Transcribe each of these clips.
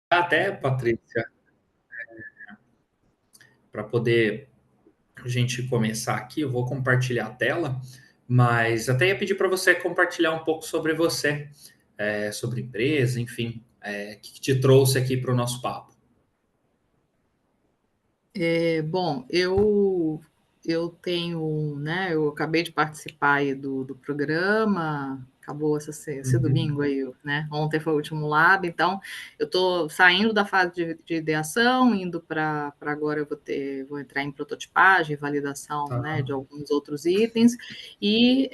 Até, Patrícia, para poder a gente começar aqui, eu vou compartilhar a tela, mas até ia pedir para você compartilhar um pouco sobre você, sobre empresa, enfim, o que te trouxe aqui para o nosso papo. Bom, eu tenho, né, eu acabei de participar aí do programa, acabou esse Uhum. domingo aí, né? Ontem foi o último lab, então eu estou saindo da fase de ideação, indo para agora vou entrar em prototipagem, validação, né, Tá. de alguns outros itens, e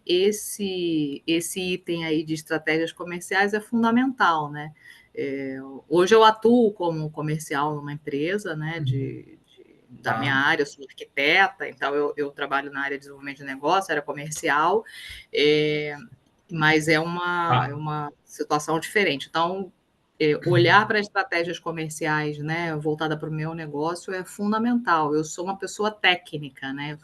esse item aí de estratégias comerciais é fundamental, né? É, Hoje eu atuo como comercial numa empresa, né, Uhum. da minha Tá. área, eu sou arquiteta, então eu trabalho na área de desenvolvimento de negócio, área comercial, é, mas é Tá. uma situação diferente. Então, olhar para estratégias comerciais, né, voltada para o meu negócio é fundamental. Eu sou uma pessoa técnica, né?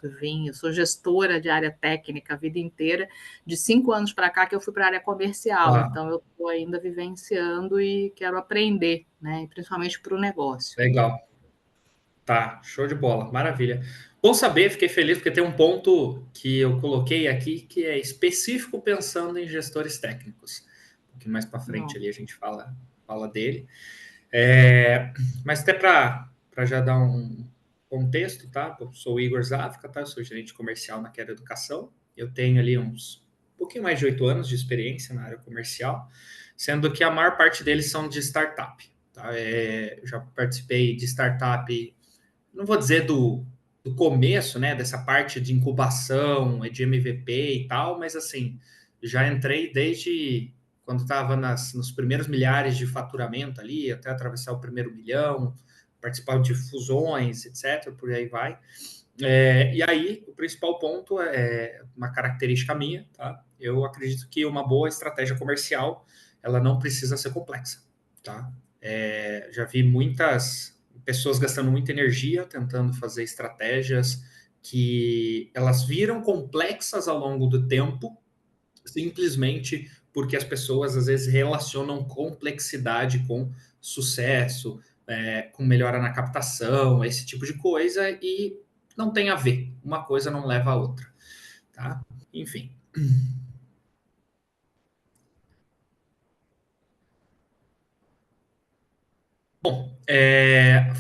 Eu sou gestora de área técnica a vida inteira. De 5 anos para cá que eu fui para a área comercial, Tá. então eu estou ainda vivenciando e quero aprender, né? Principalmente para o negócio. Legal. Tá. Show de bola. Maravilha. Bom saber, fiquei feliz porque tem um ponto que eu coloquei aqui que é específico pensando em gestores técnicos. Um pouquinho mais para frente Não, ali a gente fala dele. É, mas até para já dar um contexto, tá? Eu sou o Igor Zafka, tá? Eu sou gerente comercial na Quero Educação. Eu tenho ali um pouquinho mais de 8 anos de experiência na área comercial, sendo que a maior parte deles são de startup. Tá? Eu já participei de startup, não vou dizer do começo, né? Dessa parte de incubação, de MVP e tal, mas assim, já entrei desde quando estava nos primeiros milhares de faturamento ali, até atravessar o primeiro milhão, participar de fusões, etc., por aí vai. E aí, o principal ponto é uma característica minha, tá? Eu acredito que uma boa estratégia comercial, ela não precisa ser complexa, tá? Já vi muitas pessoas gastando muita energia tentando fazer estratégias que elas viram complexas ao longo do tempo, simplesmente porque as pessoas às vezes relacionam complexidade com sucesso, com melhora na captação, esse tipo de coisa, e não tem a ver. Uma coisa não leva a outra, tá? Enfim. Bom,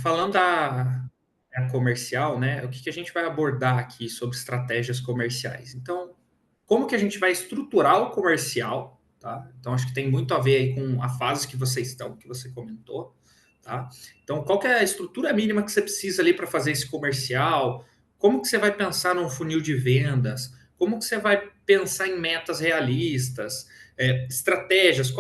falando da comercial, né? O que a gente vai abordar aqui sobre estratégias comerciais? Então, como que a gente vai estruturar o comercial, tá? Então, acho que tem muito a ver aí com a fase que vocês estão, que você comentou, tá? Então, qual que é a estrutura mínima que você precisa ali para fazer esse comercial? Como que você vai pensar num funil de vendas? Como que você vai pensar em metas realistas? Estratégias?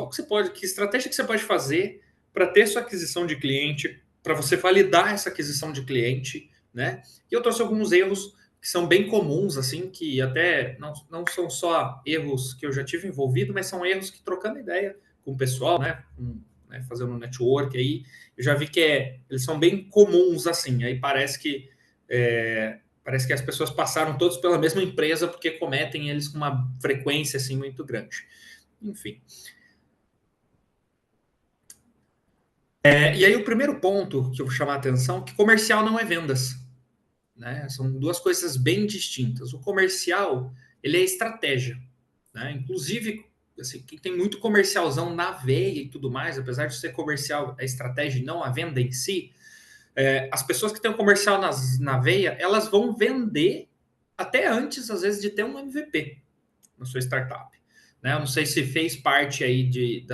Que estratégia que você pode fazer para ter sua aquisição de cliente, para você validar essa aquisição de cliente, né? E eu trouxe alguns erros que são bem comuns, assim, que até não são só erros que eu já tive envolvido, mas são erros que, trocando ideia com o pessoal, né, fazendo um network aí, eu já vi que eles são bem comuns, assim, aí parece que as pessoas passaram todos pela mesma empresa porque cometem eles com uma frequência, assim, muito grande. Enfim. E aí o primeiro ponto que eu vou chamar a atenção é que comercial não é vendas, né? São duas coisas bem distintas. O comercial, ele é estratégia, né? Inclusive, assim, quem tem muito comercialzão na veia e tudo mais, apesar de ser comercial, a estratégia e não a venda em si, as pessoas que têm o comercial na veia, elas vão vender até antes, às vezes, de ter um MVP na sua startup. Né? Eu não sei se fez parte aí do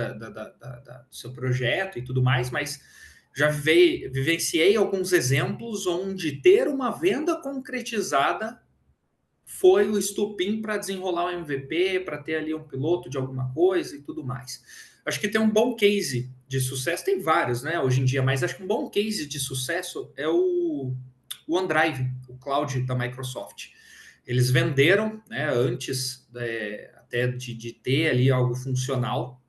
seu projeto e tudo mais, mas já vivenciei alguns exemplos onde ter uma venda concretizada foi o estupim para desenrolar um MVP, para ter ali um piloto de alguma coisa e tudo mais. Acho que tem um bom case de sucesso, tem vários, né, hoje em dia, mas acho que um bom case de sucesso é o OneDrive, o cloud da Microsoft. Eles venderam, né, antes até de ter ali algo funcional,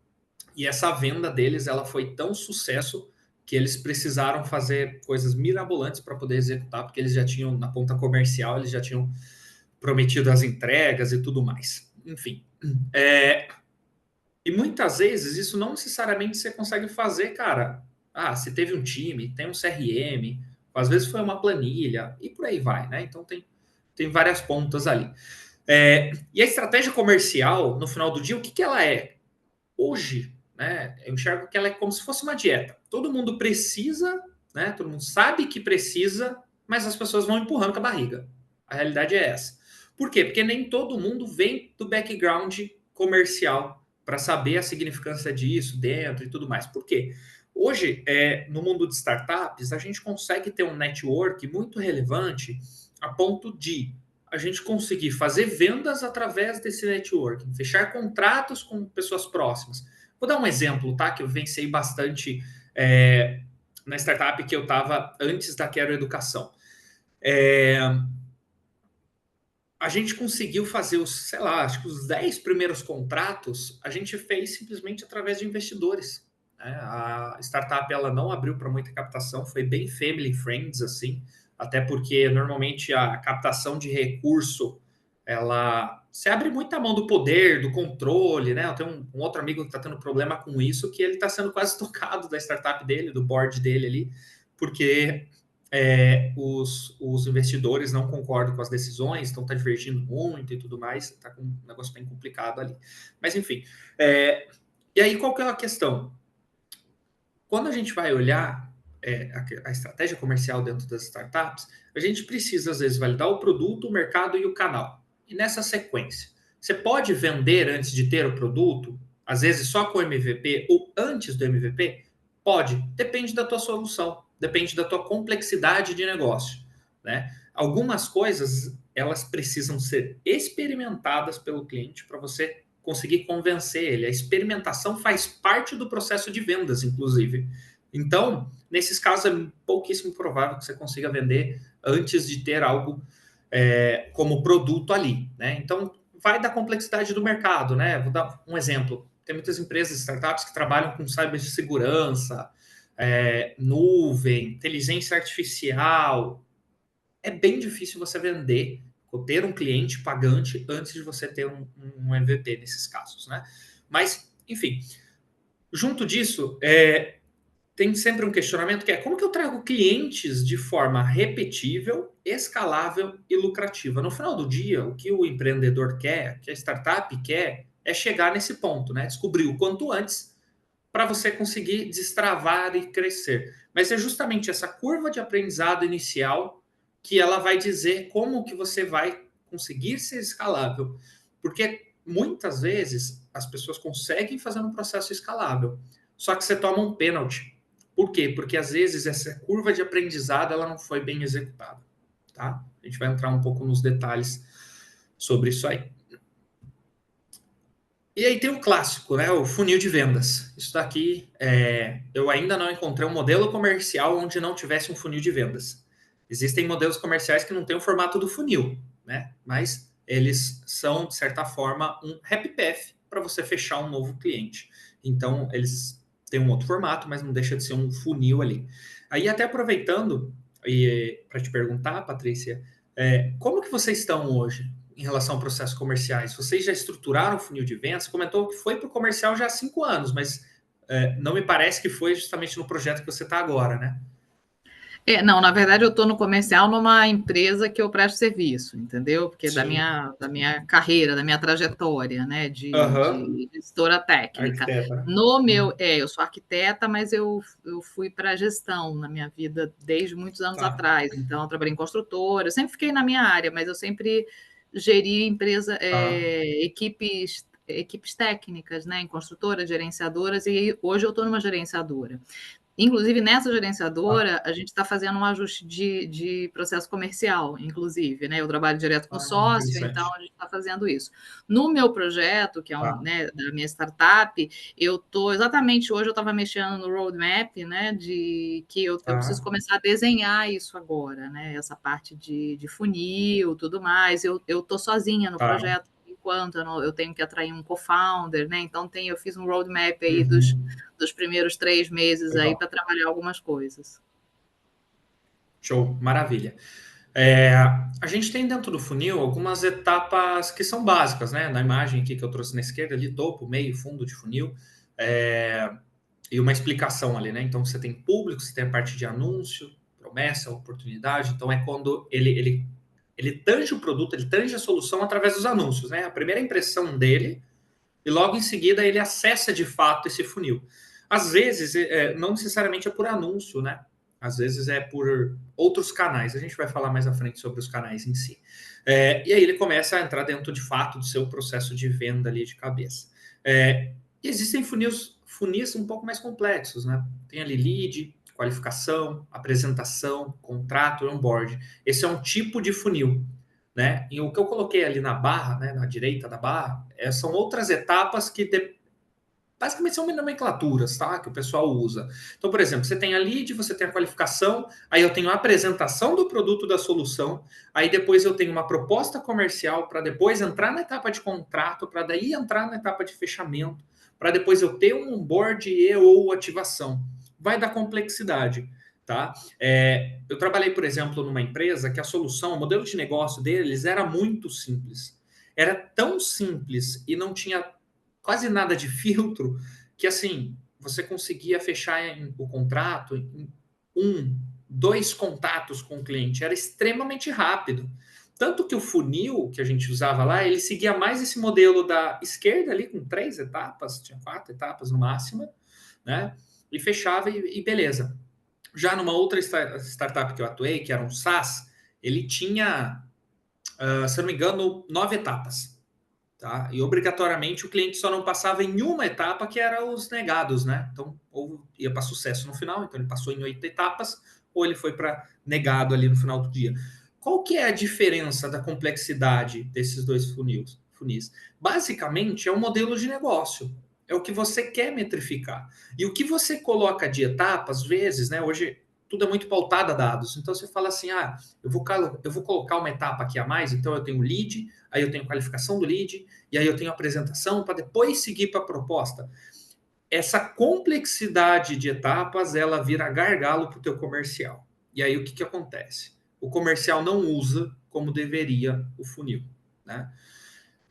e essa venda deles ela foi tão sucesso que eles precisaram fazer coisas mirabolantes para poder executar, porque eles já tinham, na ponta comercial, eles já tinham prometido as entregas e tudo mais. Enfim, E muitas vezes isso não necessariamente você consegue fazer, cara. Você teve um time, tem um CRM, às vezes foi uma planilha e por aí vai, né? Então tem várias pontas ali. E a estratégia comercial, no final do dia, o que ela é? Hoje, né, eu enxergo que ela é como se fosse uma dieta. Todo mundo precisa, né? Todo mundo sabe que precisa, mas as pessoas vão empurrando com a barriga. A realidade é essa. Por quê? Porque nem todo mundo vem do background comercial para saber a significância disso dentro e tudo mais. Por quê? Hoje, no mundo de startups, a gente consegue ter um network muito relevante a ponto de a gente conseguir fazer vendas através desse networking, fechar contratos com pessoas próximas. Vou dar um exemplo, tá? Que eu vencei bastante na startup que eu estava antes da Quero Educação. A gente conseguiu fazer os, sei lá, acho que os 10 primeiros contratos a gente fez simplesmente através de investidores. Né? A startup ela não abriu para muita captação, foi bem family friends assim, até porque normalmente a captação de recurso ela se abre muita mão do poder, do controle, né? Eu tenho um outro amigo que está tendo problema com isso, que ele está sendo quase tocado da startup dele, do board dele ali, porque os investidores não concordam com as decisões, então está divergindo muito e tudo mais, está com um negócio bem complicado ali. Mas enfim, e aí qual que é a questão? Quando a gente vai olhar a estratégia comercial dentro das startups, a gente precisa às vezes validar o produto, o mercado e o canal. E nessa sequência, você pode vender antes de ter o produto, às vezes só com o MVP ou antes do MVP? Pode, depende da tua solução, depende da tua complexidade de negócio, né? Algumas coisas elas precisam ser experimentadas pelo cliente para você conseguir convencer ele. A experimentação faz parte do processo de vendas, inclusive. Então, nesses casos, é pouquíssimo provável que você consiga vender antes de ter algo como produto ali, né? Então, vai da complexidade do mercado, né? Vou dar um exemplo. Tem muitas empresas, startups que trabalham com cibersegurança, nuvem, inteligência artificial. É bem difícil você vender, ou ter um cliente pagante antes de você ter um MVP nesses casos, né? Mas, enfim, junto disso, tem sempre um questionamento que é como que eu trago clientes de forma repetível, escalável e lucrativa? No final do dia, o que o empreendedor quer, que a startup quer, é chegar nesse ponto, né? Descobrir o quanto antes para você conseguir destravar e crescer. Mas é justamente essa curva de aprendizado inicial que ela vai dizer como que você vai conseguir ser escalável. Porque muitas vezes as pessoas conseguem fazer um processo escalável, só que você toma um pênalti. Por quê? Porque às vezes essa curva de aprendizado ela não foi bem executada, tá? A gente vai entrar um pouco nos detalhes sobre isso aí. E aí tem o clássico, né? O funil de vendas. Isso daqui, eu ainda não encontrei um modelo comercial onde não tivesse um funil de vendas. Existem modelos comerciais que não têm o formato do funil, né? Mas eles são, de certa forma, um happy path para você fechar um novo cliente. Então, eles têm um outro formato, mas não deixa de ser um funil ali. Aí, até aproveitando, para te perguntar, Patrícia, como que vocês estão hoje em relação a processos comerciais? Vocês já estruturaram o funil de vendas? Você comentou que foi para o comercial já há 5 anos, mas não me parece que foi justamente no projeto que você está agora, né? Não, na verdade eu estou no comercial numa empresa que eu presto serviço, entendeu? Porque Sim. da minha carreira, da minha trajetória, né, Aham. de gestora técnica. Arquiteta, né? No meu, eu sou arquiteta, mas eu fui para a gestão na minha vida desde muitos anos Tá, atrás. Então, eu trabalhei em construtora, eu sempre fiquei na minha área, mas eu sempre geri empresa, tá, equipes técnicas, né, em construtoras, gerenciadoras, e hoje eu estou numa gerenciadora. Inclusive, nessa tá. gerenciadora, a gente está fazendo um ajuste de processo comercial, inclusive, né? Eu trabalho direto com sócio, então Interessante. a gente está fazendo isso. No meu projeto, que é Tá, né, da minha startup, eu estou exatamente hoje eu estava mexendo no roadmap, né? De que eu preciso tá, começar a desenhar isso agora, né? Essa parte de funil, tudo mais. Eu estou sozinha no tá. projeto enquanto eu tenho que atrair um co-founder, né? Então eu fiz um roadmap aí Uhum. dos primeiros 3 meses aí Legal. para trabalhar algumas coisas. Show, maravilha. A gente tem dentro do funil algumas etapas que são básicas, né? Na imagem aqui que eu trouxe na esquerda, ali, topo, meio, fundo de funil, é, e uma explicação ali, né? Então você tem público, você tem a parte de anúncio, promessa, oportunidade. Então é quando ele tange o produto, ele tange a solução através dos anúncios, né? A primeira impressão dele, e logo em seguida ele acessa de fato esse funil. Às vezes, não necessariamente é por anúncio, né? Às vezes é por outros canais. A gente vai falar mais à frente sobre os canais em si. E aí ele começa a entrar dentro de fato do seu processo de venda ali de cabeça. E existem funis um pouco mais complexos, né? Tem ali lead, qualificação, apresentação, contrato e onboard. Esse é um tipo de funil, né? E o que eu coloquei ali na barra, né, na direita da barra, são outras etapas que basicamente são nomenclaturas, tá? Que o pessoal usa. Então, por exemplo, você tem a lead, você tem a qualificação, aí eu tenho a apresentação do produto da solução, aí depois eu tenho uma proposta comercial para depois entrar na etapa de contrato, para daí entrar na etapa de fechamento, para depois eu ter um onboard e ou ativação. Vai dar complexidade, tá? Eu trabalhei, por exemplo, numa empresa que a solução, o modelo de negócio deles era muito simples. Era tão simples e não tinha quase nada de filtro, que assim, você conseguia fechar o contrato em um, dois contatos com o cliente. Era extremamente rápido. Tanto que o funil que a gente usava lá, ele seguia mais esse modelo da esquerda ali, com 3 etapas, tinha 4 etapas no máximo, né? E fechava e beleza. Já numa outra startup que eu atuei, que era um SaaS, ele tinha, se eu não me engano, 9 etapas. Tá? E obrigatoriamente o cliente só não passava em uma etapa, que era os negados, né? Então, ou ia para sucesso no final, então ele passou em 8 etapas, ou ele foi para negado ali no final do dia. Qual que é a diferença da complexidade desses dois funis? Basicamente, é um modelo de negócio. É o que você quer metrificar. E o que você coloca de etapa, às vezes, né? Hoje tudo é muito pautado a dados. Então você fala assim: eu vou colocar uma etapa aqui a mais, então eu tenho lead, aí eu tenho qualificação do lead, e aí eu tenho apresentação para depois seguir para a proposta. Essa complexidade de etapas, ela vira gargalo para o teu comercial. E aí o que acontece? O comercial não usa como deveria o funil, né?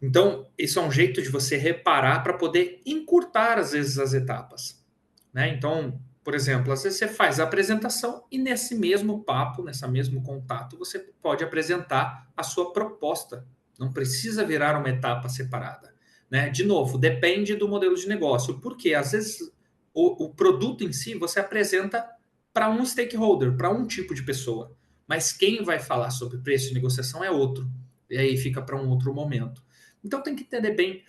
Então, isso é um jeito de você reparar para poder encurtar, às vezes, as etapas, né? Então, por exemplo, às vezes você faz a apresentação e nesse mesmo papo, nesse mesmo contato, você pode apresentar a sua proposta. Não precisa virar uma etapa separada, né? De novo, depende do modelo de negócio, porque às vezes o produto em si você apresenta para um stakeholder, para um tipo de pessoa, mas quem vai falar sobre preço e negociação é outro, e aí fica para um outro momento. Então tem que entender bem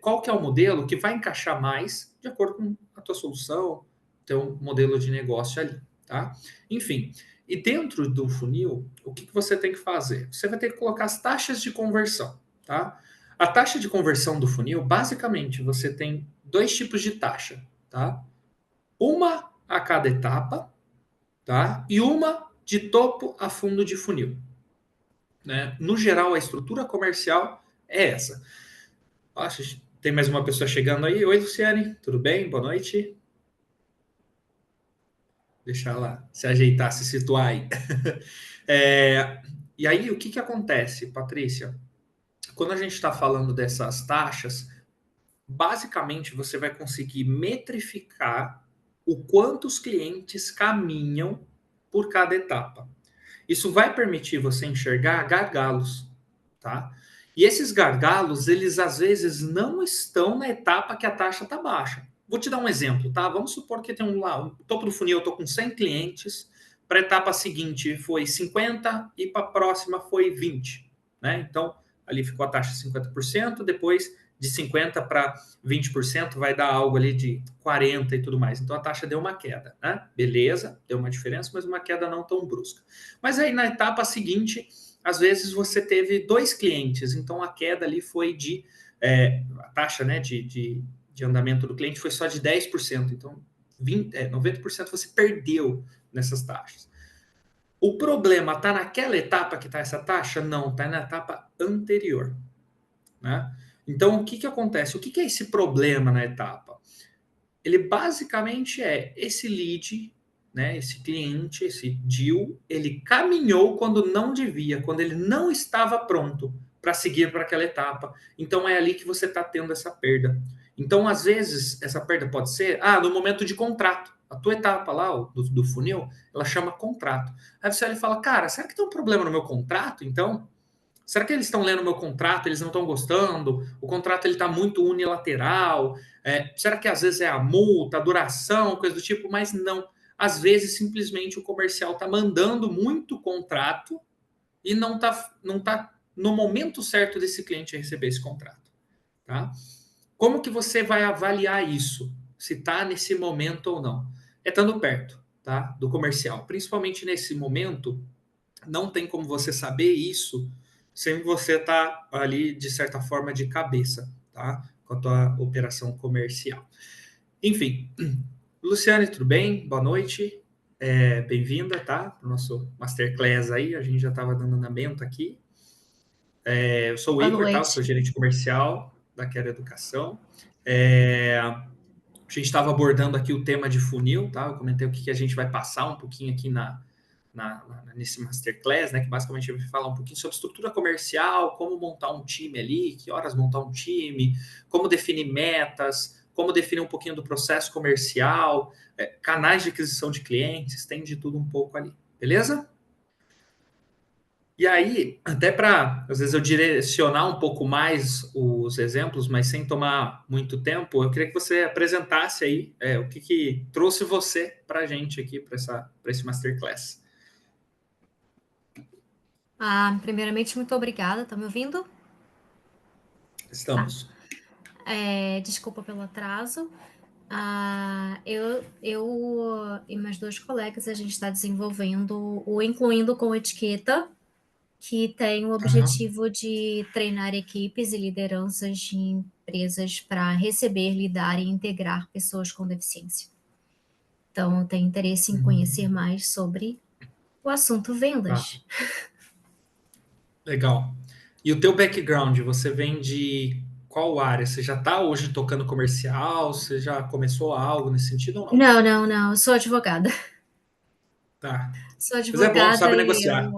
qual que é o modelo que vai encaixar mais de acordo com a tua solução, teu modelo de negócio ali, tá? Enfim, e dentro do funil, o que você tem que fazer? Você vai ter que colocar as taxas de conversão, tá? A taxa de conversão do funil, basicamente, você tem dois tipos de taxa, tá? Uma a cada etapa, tá? E uma de topo a fundo de funil, né? No geral, a estrutura comercial é essa. Acho, tem mais uma pessoa chegando aí. Oi, Luciane, tudo bem? Boa noite. Deixa ela se ajeitar, se situar aí. E aí, o que acontece, Patrícia? Quando a gente está falando dessas taxas, basicamente você vai conseguir metrificar o quanto os clientes caminham por cada etapa. Isso vai permitir você enxergar gargalos, tá? E esses gargalos, eles às vezes não estão na etapa que a taxa está baixa. Vou te dar um exemplo, tá? Vamos supor que tem um topo do funil, eu estou com 100 clientes, para a etapa seguinte foi 50 e para a próxima foi 20, né? Então, ali ficou a taxa de 50%, depois de 50 para 20% vai dar algo ali de 40 e tudo mais. Então a taxa deu uma queda, né? Beleza, deu uma diferença, mas uma queda não tão brusca. Mas aí na etapa seguinte, às vezes você teve 2 clientes, então a queda ali foi a taxa, né, de andamento do cliente foi só de 10%, então 90% você perdeu nessas taxas. O problema está naquela etapa que está essa taxa? Não, está na etapa anterior, né? Então, o que acontece? O que é esse problema na etapa? Ele basicamente é esse lead, né, esse cliente, esse deal, ele caminhou quando não devia, quando ele não estava pronto para seguir para aquela etapa. Então é ali que você está tendo essa perda. Então, às vezes, essa perda pode ser no momento de contrato. A tua etapa lá, do funil, ela chama contrato. Aí você olha e fala, cara, será que tem um problema no meu contrato? Então, será que eles estão lendo o meu contrato, eles não estão gostando? O contrato ele está muito unilateral? Será que às vezes é a multa, a duração, coisa do tipo? Mas não. Às vezes, simplesmente, o comercial está mandando muito contrato e não tá no momento certo desse cliente receber esse contrato. Tá? Como que você vai avaliar isso? Se está nesse momento ou não? É estando perto, tá? Do comercial. Principalmente nesse momento, não tem como você saber isso sem você estar ali, de certa forma, de cabeça, tá? Com a tua operação comercial. Enfim, Luciane, tudo bem? Boa noite. Bem-vinda, tá? Para o nosso Masterclass aí. A gente já estava dando andamento aqui. Eu sou o Boa Igor, tá? Eu sou noite. gerente comercial da Quero Educação. A gente estava abordando aqui o tema de funil, tá? Eu comentei o que a gente vai passar um pouquinho aqui nesse Masterclass, né? Que basicamente vai falar um pouquinho sobre estrutura comercial, como montar um time ali, que horas montar um time, como definir metas, como definir um pouquinho do processo comercial, canais de aquisição de clientes, tem de tudo um pouco ali, beleza? E aí, até para, às vezes, eu direcionar um pouco mais os exemplos, mas sem tomar muito tempo, eu queria que você apresentasse aí o que trouxe você para a gente aqui, para esse Masterclass. Primeiramente, muito obrigada. Tá me ouvindo? Estamos. Desculpa pelo atraso. Eu e meus dois colegas, a gente está desenvolvendo o Incluindo com Etiqueta, que tem o objetivo de treinar equipes e lideranças de empresas para receber, lidar e integrar pessoas com deficiência. Então, eu tenho interesse em conhecer mais sobre o assunto vendas. Tá. Legal. E o teu background, você vem de qual área? Você já está hoje tocando comercial? Você já começou algo nesse sentido ou não? Não. Eu sou advogada. Tá. Sou Mas é bom, advogada sabe e negociar.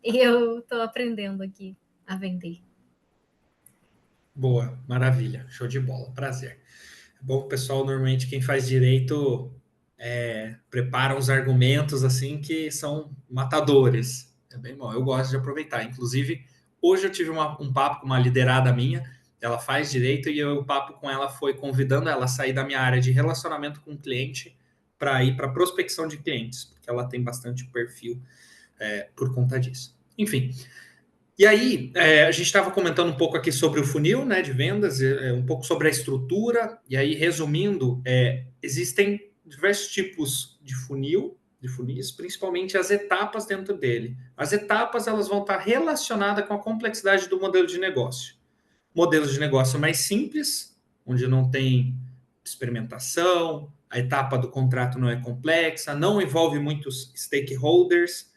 eu tô aprendendo aqui a vender. Boa, maravilha, show de bola, prazer. É bom que o pessoal, normalmente, quem faz direito, prepara uns argumentos assim que são matadores. É bem bom, eu gosto de aproveitar. Inclusive, hoje eu tive um papo com uma liderada minha, ela faz direito e o papo com ela foi convidando ela a sair da minha área de relacionamento com o cliente para ir para prospecção de clientes, porque ela tem bastante perfil por conta disso. Enfim. E aí, a gente estava comentando um pouco aqui sobre o funil, né, de vendas, um pouco sobre a estrutura, e aí, resumindo, existem diversos tipos de funis, principalmente as etapas dentro dele. As etapas, elas vão estar relacionadas com a complexidade do modelo de negócio. Modelos de negócio mais simples, onde não tem experimentação, a etapa do contrato não é complexa, não envolve muitos stakeholders,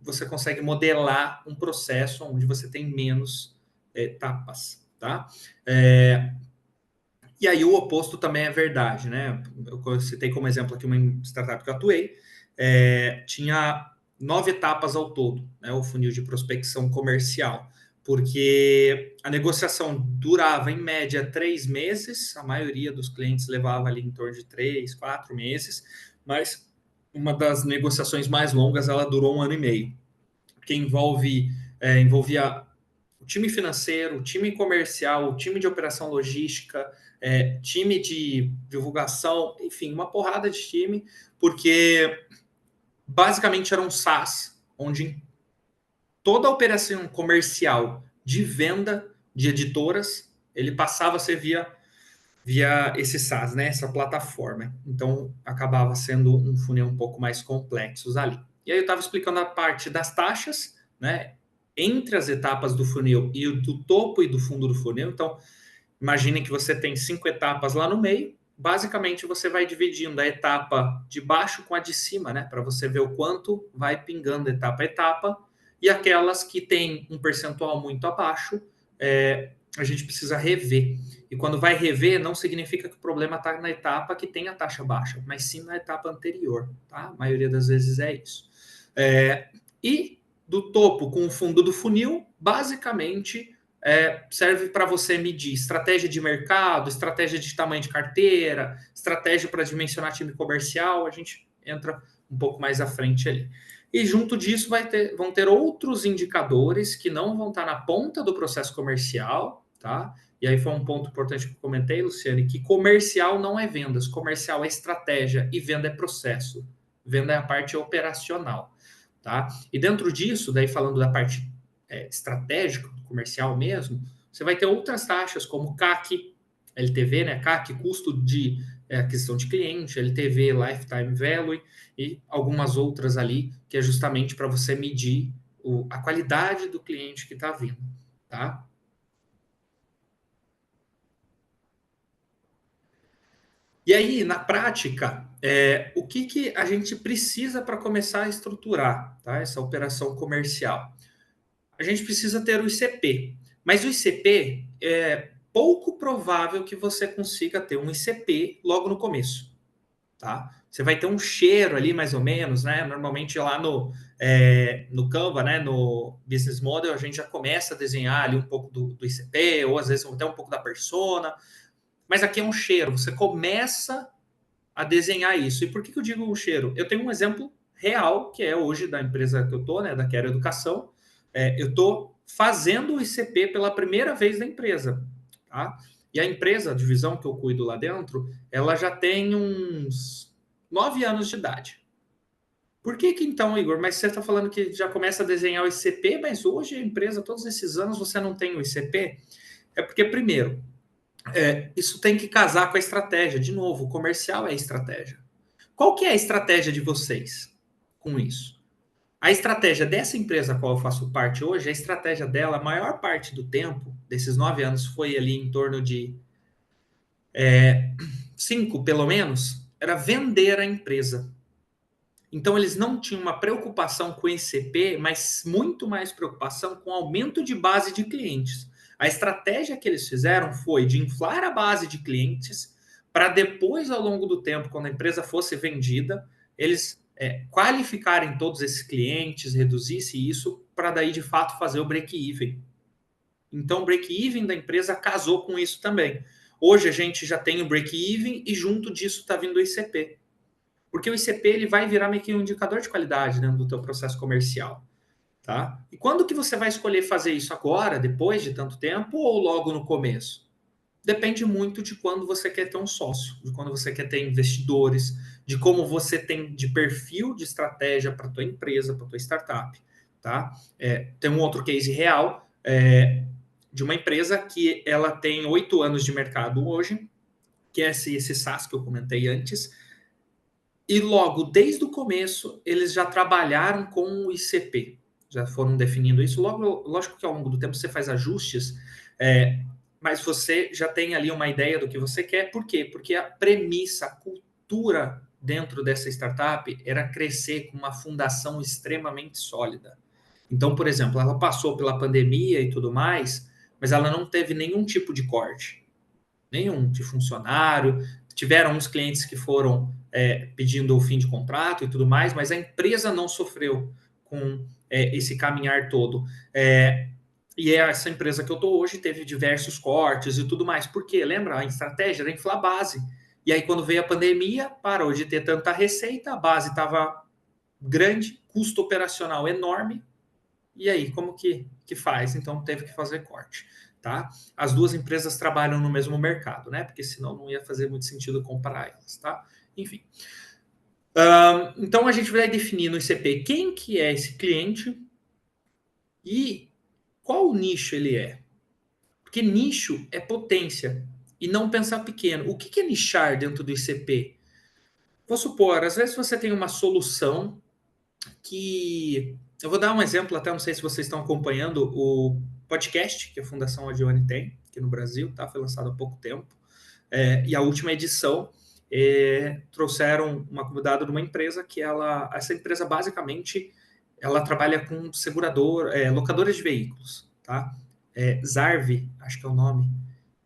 você consegue modelar um processo onde você tem menos etapas, tá? E aí o oposto também é verdade, né? Eu citei como exemplo aqui uma startup que eu atuei, tinha 9 etapas ao todo, né? O funil de prospecção comercial, porque a negociação durava em média 3 meses, a maioria dos clientes levava ali em torno de 3, 4 meses, mas uma das negociações mais longas, ela durou 1 ano e meio, que envolvia o time financeiro, o time comercial, o time de operação logística, time de divulgação, enfim, uma porrada de time, porque basicamente era um SaaS, onde toda a operação comercial de venda de editoras, ele passava a ser via esse SaaS, né, essa plataforma. Então, acabava sendo um funil um pouco mais complexo ali. E aí eu estava explicando a parte das taxas, né, entre as etapas do funil e do topo e do fundo do funil. Então, imagine que você tem 5 etapas lá no meio. Basicamente, você vai dividindo a etapa de baixo com a de cima, né, para você ver o quanto vai pingando etapa a etapa. E aquelas que têm um percentual muito abaixo, a gente precisa rever. E quando vai rever, não significa que o problema está na etapa que tem a taxa baixa, mas sim na etapa anterior, tá? A maioria das vezes é isso. E do topo com o fundo do funil, basicamente serve para você medir estratégia de mercado, estratégia de tamanho de carteira, estratégia para dimensionar time comercial, a gente entra um pouco mais à frente ali. E junto disso vão ter outros indicadores que não vão estar na ponta do processo comercial, tá? E aí foi um ponto importante que eu comentei, Luciane, que comercial não é vendas, comercial é estratégia e venda é processo. Venda é a parte operacional, tá? E dentro disso, daí falando da parte estratégica, comercial mesmo, você vai ter outras taxas como CAC, LTV, né? CAC, custo de aquisição de cliente, LTV, Lifetime Value e algumas outras ali, que é justamente para você medir a qualidade do cliente que está vindo, tá? E aí, na prática, o que a gente precisa para começar a estruturar, tá? Essa operação comercial? A gente precisa ter o ICP, mas o ICP é pouco provável que você consiga ter um ICP logo no começo, tá? Você vai ter um cheiro ali, mais ou menos, né? Normalmente lá no Canva, né? No Business Model, a gente já começa a desenhar ali um pouco do ICP, ou às vezes até um pouco da persona, mas aqui é um cheiro, você começa a desenhar isso. E por que eu digo um cheiro? Eu tenho um exemplo real, que é hoje da empresa que eu estou, né, da Quero Educação. Eu estou fazendo o ICP pela primeira vez na empresa. Tá? E a empresa, a divisão que eu cuido lá dentro, ela já tem uns 9 anos de idade. Por que então, Igor? Mas você está falando que já começa a desenhar o ICP, mas hoje a empresa, todos esses anos, você não tem o ICP? É porque, primeiro, isso tem que casar com a estratégia. De novo, o comercial é a estratégia. Qual que é a estratégia de vocês com isso? A estratégia dessa empresa a qual eu faço parte hoje, a estratégia dela, a maior parte do tempo, desses 9 anos, foi ali em torno de 5, pelo menos, era vender a empresa. Então, eles não tinham uma preocupação com ICP, mas muito mais preocupação com o aumento de base de clientes. A estratégia que eles fizeram foi de inflar a base de clientes para depois, ao longo do tempo, quando a empresa fosse vendida, eles qualificarem todos esses clientes, reduzisse isso, para daí, de fato, fazer o break-even. Então, o break-even da empresa casou com isso também. Hoje, a gente já tem o break-even e, junto disso, está vindo o ICP. Porque o ICP ele vai virar meio que um indicador de qualidade dentro do teu processo comercial, tá? E quando que você vai escolher fazer isso agora, depois de tanto tempo, ou logo no começo? Depende muito de quando você quer ter um sócio, de quando você quer ter investidores, de como você tem de perfil de estratégia para tua empresa, para tua startup, tá? Tem um outro case real de uma empresa que ela tem 8 anos de mercado hoje, que é esse SaaS que eu comentei antes. E logo, desde o começo, eles já trabalharam com o ICP, já foram definindo isso. Logo, lógico que ao longo do tempo você faz ajustes, mas você já tem ali uma ideia do que você quer. Por quê? Porque a premissa, a cultura dentro dessa startup era crescer com uma fundação extremamente sólida. Então, por exemplo, ela passou pela pandemia e tudo mais, mas ela não teve nenhum tipo de corte, nenhum de funcionário. Tiveram uns clientes que foram pedindo o fim de contrato e tudo mais, mas a empresa não sofreu com esse caminhar todo. E essa empresa que eu estou hoje teve diversos cortes e tudo mais. Por quê? Lembra? A estratégia era inflar a base. E aí, quando veio a pandemia, parou de ter tanta receita, a base estava grande, custo operacional enorme. E aí, como que faz? Então, teve que fazer corte. Tá? As duas empresas trabalham no mesmo mercado, né? Porque senão não ia fazer muito sentido comparar elas, tá? Enfim. Então a gente vai definir no ICP quem que é esse cliente e qual o nicho ele é. Porque nicho é potência e não pensar pequeno. O que é nichar dentro do ICP? Vou supor, às vezes você tem uma solução que... Eu vou dar um exemplo, até não sei se vocês estão acompanhando o podcast que a Fundação Adione tem aqui no Brasil, tá? Foi lançado há pouco tempo. E a última edição trouxeram uma convidada de uma empresa que essa empresa basicamente ela trabalha com locadores de veículos, tá? Zarve, acho que é o nome,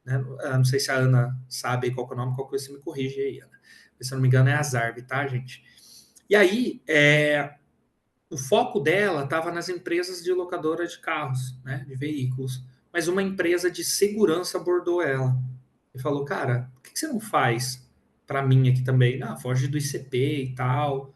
né? Não sei se a Ana sabe qual que é o nome, qual coisa você me corrige aí, Ana. Se eu não me engano, é a Zarve, tá, gente? E aí, o foco dela estava nas empresas de locadora de carros, né, de veículos. Mas uma empresa de segurança abordou ela e falou, cara, por que você não faz para mim aqui também? Ah, foge do ICP e tal.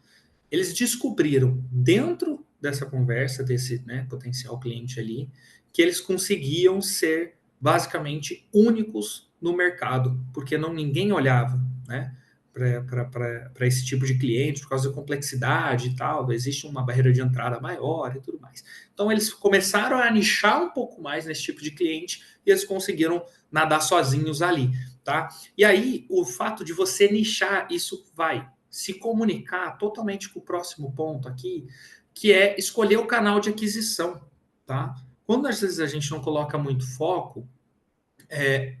Eles descobriram, dentro dessa conversa, desse, né, potencial cliente ali, que eles conseguiam ser basicamente únicos no mercado, porque ninguém olhava, né, para esse tipo de cliente, por causa da complexidade e tal, existe uma barreira de entrada maior e tudo mais. Então, eles começaram a nichar um pouco mais nesse tipo de cliente e eles conseguiram nadar sozinhos ali, tá? E aí, o fato de você nichar, isso vai se comunicar totalmente com o próximo ponto aqui, que é escolher o canal de aquisição, tá? Quando às vezes a gente não coloca muito foco,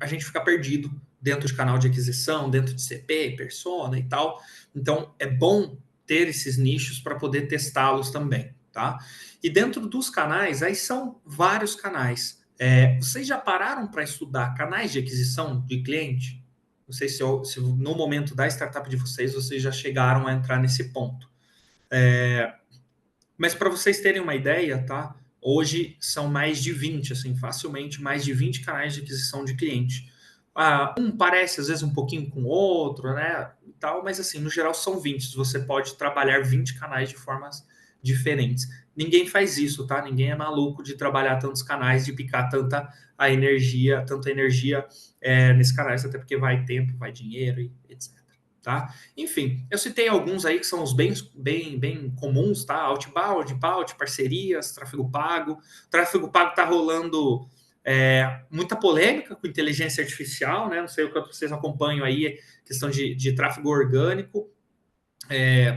a gente fica perdido dentro de canal de aquisição, dentro de CP, persona e tal. Então, é bom ter esses nichos para poder testá-los também, tá? E dentro dos canais, aí são vários canais. Vocês já pararam para estudar canais de aquisição de cliente? Não sei se no momento da startup de vocês já chegaram a entrar nesse ponto. Mas para vocês terem uma ideia, tá? Hoje são mais de 20, assim, facilmente mais de 20 canais de aquisição de cliente. Um parece às vezes um pouquinho com o outro, né? E tal, mas assim, no geral são 20. Você pode trabalhar 20 canais de formas diferentes. Ninguém faz isso, tá? Ninguém é maluco de trabalhar tantos canais, de picar tanta energia nesses canais, até porque vai tempo, vai dinheiro e etc. Tá? Enfim, eu citei alguns aí que são os bem comuns, tá? Outbound, inbound, parcerias, tráfego pago. Tráfego pago tá rolando muita polêmica com inteligência artificial, né? Não sei o que vocês acompanham aí, questão de tráfego orgânico,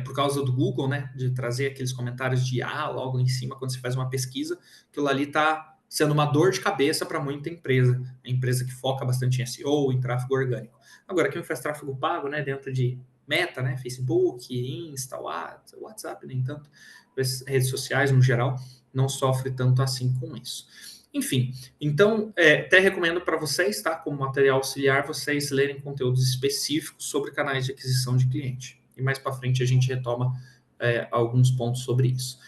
por causa do Google, né? De trazer aqueles comentários de logo em cima quando você faz uma pesquisa, aquilo ali tá sendo uma dor de cabeça para muita empresa. A empresa que foca bastante em SEO, em tráfego orgânico. Agora, quem faz tráfego pago, né? Dentro de Meta, né? Facebook, Insta, WhatsApp, nem tanto. As redes sociais, no geral, não sofre tanto assim com isso. Enfim, então, até recomendo para vocês, tá? Como material auxiliar, vocês lerem conteúdos específicos sobre canais de aquisição de cliente. E mais para frente a gente retoma alguns pontos sobre isso.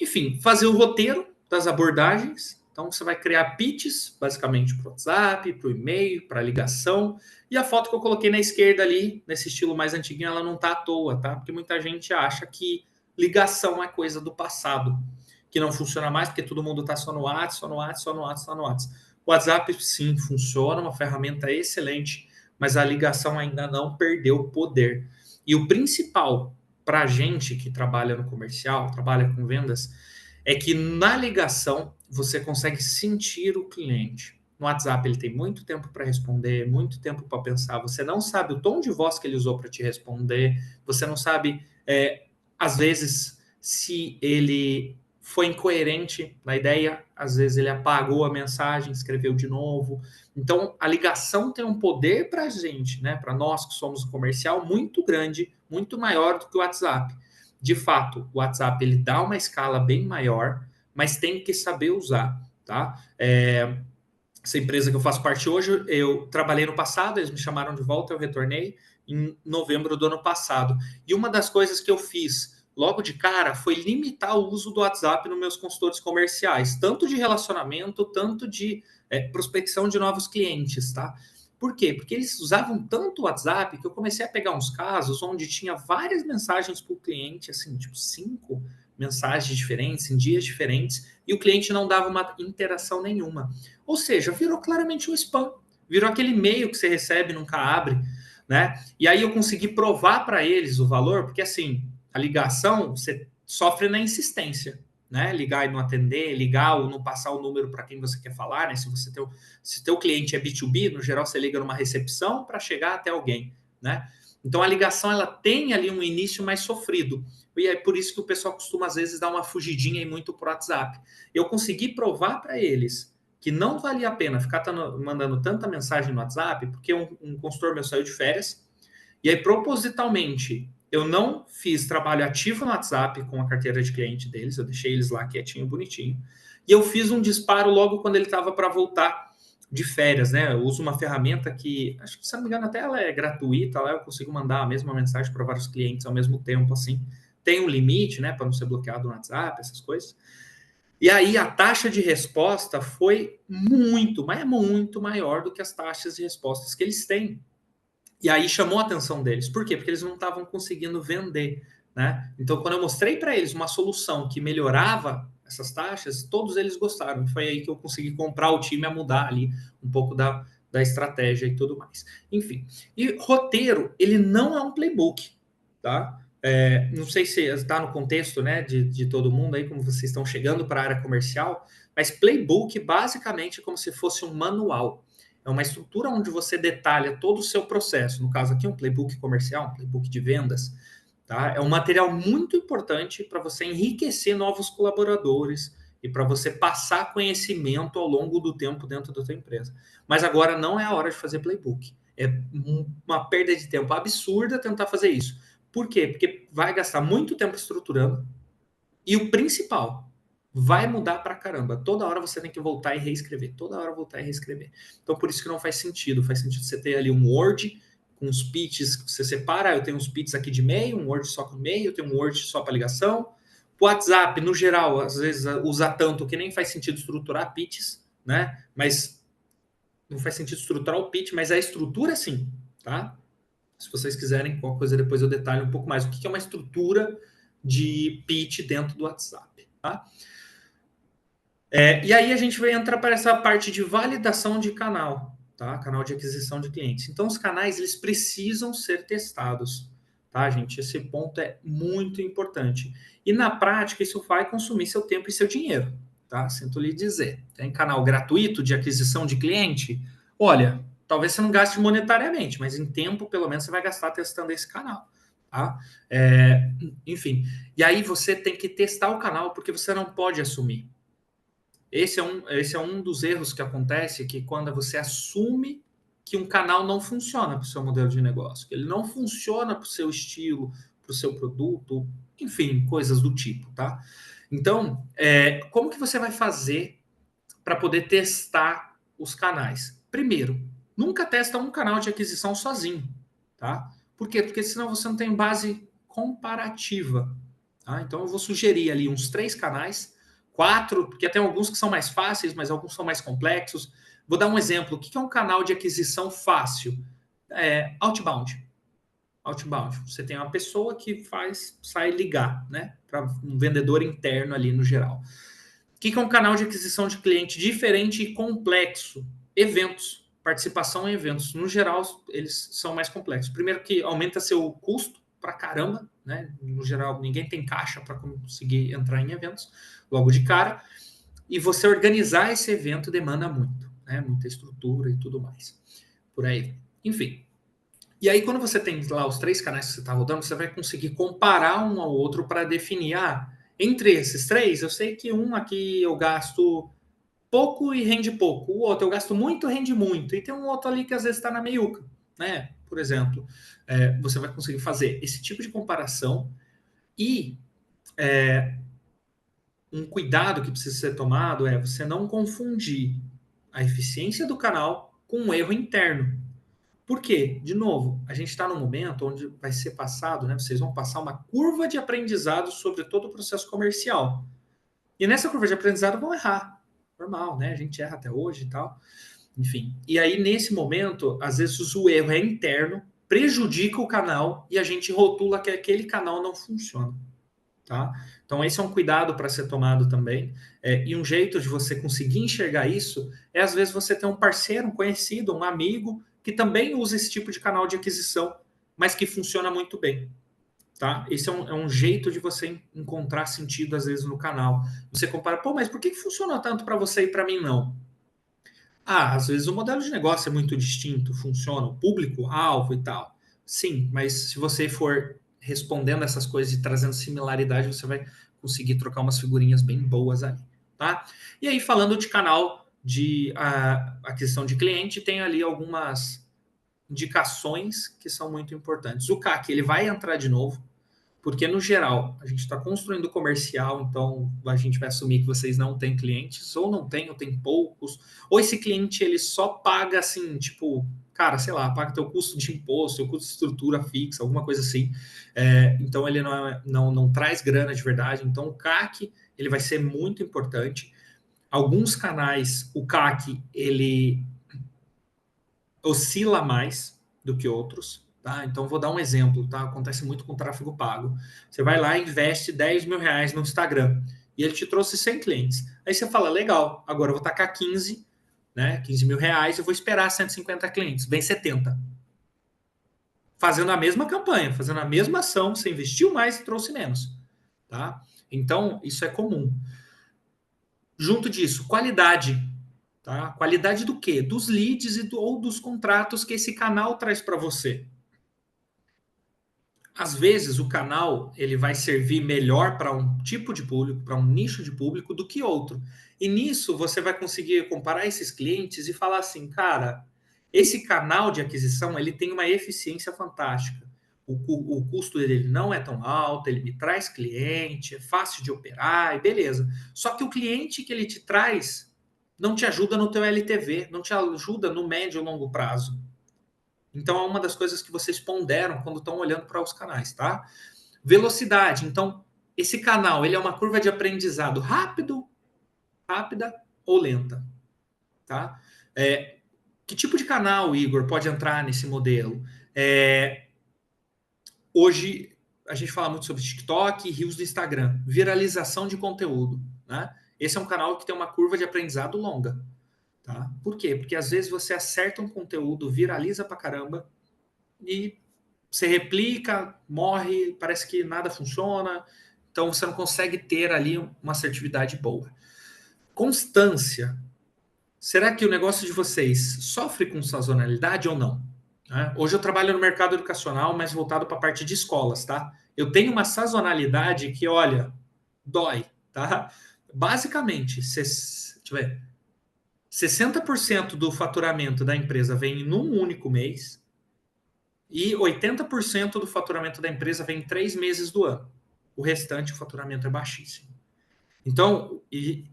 Enfim, fazer o roteiro das abordagens. Então, você vai criar pitches, basicamente, para o WhatsApp, para o e-mail, para a ligação. E a foto que eu coloquei na esquerda ali, nesse estilo mais antiguinho, ela não está à toa, tá? Porque muita gente acha que ligação é coisa do passado, que não funciona mais, porque todo mundo está só no WhatsApp, só no WhatsApp, só no WhatsApp, só no WhatsApp. O WhatsApp, sim, funciona, uma ferramenta excelente, mas a ligação ainda não perdeu poder. E o principal para a gente que trabalha no comercial, trabalha com vendas, é que na ligação você consegue sentir o cliente. No WhatsApp ele tem muito tempo para responder, muito tempo para pensar. Você não sabe o tom de voz que ele usou para te responder. Você não sabe, às vezes, se ele foi incoerente na ideia. Às vezes ele apagou a mensagem, escreveu de novo. Então, a ligação tem um poder para a gente, né? Para nós que somos comercial, muito grande, muito maior do que o WhatsApp. De fato, o WhatsApp ele dá uma escala bem maior, mas tem que saber usar, tá? Essa empresa que eu faço parte hoje, eu trabalhei no passado, eles me chamaram de volta, eu retornei em novembro do ano passado. E uma das coisas que eu fiz logo de cara foi limitar o uso do WhatsApp nos meus consultores comerciais, tanto de relacionamento, tanto de prospecção de novos clientes, tá? Por quê? Porque eles usavam tanto o WhatsApp que eu comecei a pegar uns casos onde tinha várias mensagens para o cliente, assim, tipo 5 mensagens diferentes, em dias diferentes, e o cliente não dava uma interação nenhuma. Ou seja, virou claramente um spam, virou aquele e-mail que você recebe e nunca abre, né? E aí eu consegui provar para eles o valor, porque assim, a ligação você sofre na insistência, né? Ligar e não atender, ligar ou não passar o número para quem você quer falar, né? Se teu cliente é B2B, no geral você liga numa recepção para chegar até alguém, né? Então a ligação ela tem ali um início mais sofrido. E é por isso que o pessoal costuma às vezes dar uma fugidinha aí muito pro WhatsApp. Eu consegui provar para eles que não valia a pena ficar mandando tanta mensagem no WhatsApp, porque um consultor meu saiu de férias, e aí propositalmente eu não fiz trabalho ativo no WhatsApp com a carteira de cliente deles, eu deixei eles lá quietinho, bonitinho. E eu fiz um disparo logo quando ele estava para voltar de férias, né? Eu uso uma ferramenta que, acho que, se não me engano, até ela é gratuita, lá eu consigo mandar a mesma mensagem para vários clientes ao mesmo tempo, assim. Tem um limite, né, para não ser bloqueado no WhatsApp, essas coisas. E aí a taxa de resposta foi muito, mas é muito maior do que as taxas de respostas que eles têm. E aí chamou a atenção deles. Por quê? Porque eles não estavam conseguindo vender, né? Então, quando eu mostrei para eles uma solução que melhorava essas taxas, todos eles gostaram. Foi aí que eu consegui comprar o time a mudar ali um pouco da estratégia e tudo mais. Enfim, e roteiro, ele não é um playbook, tá? Não sei se está no contexto, né, de todo mundo aí, como vocês estão chegando para a área comercial, mas playbook basicamente é como se fosse um manual. É uma estrutura onde você detalha todo o seu processo. No caso aqui, um playbook comercial, um playbook de vendas. Tá? É um material muito importante para você enriquecer novos colaboradores e para você passar conhecimento ao longo do tempo dentro da sua empresa. Mas agora não é a hora de fazer playbook. É uma perda de tempo absurda tentar fazer isso. Por quê? Porque vai gastar muito tempo estruturando e o principal, vai mudar pra caramba. Toda hora você tem que voltar e reescrever. Toda hora voltar e reescrever. Então, por isso que não faz sentido. Faz sentido você ter ali um Word com os pitches que você separa. Eu tenho uns pitches aqui de e-mail, um Word só com e-mail, eu tenho um Word só para ligação. O WhatsApp, no geral, às vezes usa tanto que nem faz sentido estruturar pitches, né? Mas não faz sentido estruturar o pitch, mas a estrutura sim, tá? Se vocês quiserem, qualquer coisa depois eu detalho um pouco mais. O que é uma estrutura de pitch dentro do WhatsApp, tá? E aí a gente vai entrar para essa parte de validação de canal, tá? Canal de aquisição de clientes. Então, os canais, eles precisam ser testados, tá, gente? Esse ponto é muito importante. E na prática, isso vai consumir seu tempo e seu dinheiro, tá? Sinto lhe dizer. Tem canal gratuito de aquisição de cliente? Olha, talvez você não gaste monetariamente, mas em tempo, pelo menos, você vai gastar testando esse canal, tá? Enfim, e aí você tem que testar o canal porque você não pode assumir. Esse é um dos erros que acontece, que quando você assume que um canal não funciona para o seu modelo de negócio, que ele não funciona para o seu estilo, para o seu produto, enfim, coisas do tipo, tá? Então, como que você vai fazer para poder testar os canais? Primeiro, nunca testa um canal de aquisição sozinho, tá? Por quê? Porque senão você não tem base comparativa, tá? Então, eu vou sugerir ali uns 3 canais, 4, porque tem alguns que são mais fáceis, mas alguns são mais complexos. Vou dar um exemplo. O que é um canal de aquisição fácil? Outbound. Outbound. Você tem uma pessoa que sai ligar, né? Para um vendedor interno ali no geral. O que é um canal de aquisição de cliente diferente e complexo? Eventos. Participação em eventos. No geral, eles são mais complexos. Primeiro que aumenta seu custo pra caramba, né? No geral, ninguém tem caixa para conseguir entrar em eventos logo de cara. E você organizar esse evento demanda muito, né? Muita estrutura e tudo mais. Por aí. Enfim. E aí, quando você tem lá os 3 canais que você está rodando, você vai conseguir comparar um ao outro para definir, entre esses 3, eu sei que um aqui eu gasto pouco e rende pouco, o outro eu gasto muito e rende muito, e tem um outro ali que às vezes está na meiuca, né? Por exemplo, você vai conseguir fazer esse tipo de comparação e um cuidado que precisa ser tomado é você não confundir a eficiência do canal com um erro interno. Por quê? De novo, a gente está num momento onde vai ser passado, né? Vocês vão passar uma curva de aprendizado sobre todo o processo comercial. E nessa curva de aprendizado vão errar. Normal, né? A gente erra até hoje e tal. Enfim. E aí, nesse momento, às vezes o erro é interno, prejudica o canal e a gente rotula que aquele canal não funciona. Tá? Então, esse é um cuidado para ser tomado também. E um jeito de você conseguir enxergar isso é, às vezes, você ter um parceiro, um conhecido, um amigo que também usa esse tipo de canal de aquisição, mas que funciona muito bem. Tá? Esse é um jeito de você encontrar sentido, às vezes, no canal. Você compara, pô, mas por que funcionou tanto para você e para mim não? Às vezes o modelo de negócio é muito distinto, funciona, o público-alvo e tal. Sim, mas se você for respondendo essas coisas e trazendo similaridade, você vai conseguir trocar umas figurinhas bem boas ali, tá? E aí, falando de canal de aquisição de cliente, tem ali algumas indicações que são muito importantes. O CAC, ele vai entrar de novo, Porque, no geral, a gente está construindo comercial, então a gente vai assumir que vocês não têm clientes, ou não tem, ou tem poucos, ou esse cliente ele só paga assim, tipo, cara, sei lá, paga teu custo de imposto, teu custo de estrutura fixa, alguma coisa assim. Então ele não traz grana de verdade. Então o CAC ele vai ser muito importante. Alguns canais, o CAC ele oscila mais do que outros. Tá? Então, vou dar um exemplo, tá? Acontece muito com tráfego pago. Você vai lá e investe 10 mil reais no Instagram e ele te trouxe 100 clientes. Aí você fala, legal, agora eu vou tacar 15, né? 15 mil reais, eu vou esperar 150 clientes, vem 70. Fazendo a mesma campanha, fazendo a mesma ação, você investiu mais e trouxe menos. Tá? Então, isso é comum. Junto disso, qualidade. Tá? Qualidade do quê? Dos leads ou dos contratos que esse canal traz para você. Às vezes o canal ele vai servir melhor para um tipo de público, para um nicho de público do que outro. E nisso você vai conseguir comparar esses clientes e falar assim, cara, esse canal de aquisição ele tem uma eficiência fantástica. O custo dele não é tão alto, ele me traz cliente, é fácil de operar e beleza. Só que o cliente que ele te traz não te ajuda no teu LTV, não te ajuda no médio e longo prazo. Então, é uma das coisas que vocês ponderam quando estão olhando para os canais, tá? Velocidade. Então, esse canal, ele é uma curva de aprendizado rápida ou lenta, tá? Que tipo de canal, Igor, pode entrar nesse modelo? Hoje, a gente fala muito sobre TikTok e Reels do Instagram. Viralização de conteúdo, né? Esse é um canal que tem uma curva de aprendizado longa, tá? Por quê? Porque às vezes você acerta um conteúdo, viraliza pra caramba, e você replica, morre, parece que nada funciona, então você não consegue ter ali uma assertividade boa. Constância. Será que o negócio de vocês sofre com sazonalidade ou não? Hoje eu trabalho no mercado educacional, mas voltado para a parte de escolas, tá? Eu tenho uma sazonalidade que, olha, dói, tá? Basicamente, deixa eu ver, 60% do faturamento da empresa vem num único mês, e 80% do faturamento da empresa vem em 3 meses do ano. O restante, o faturamento é baixíssimo. Então,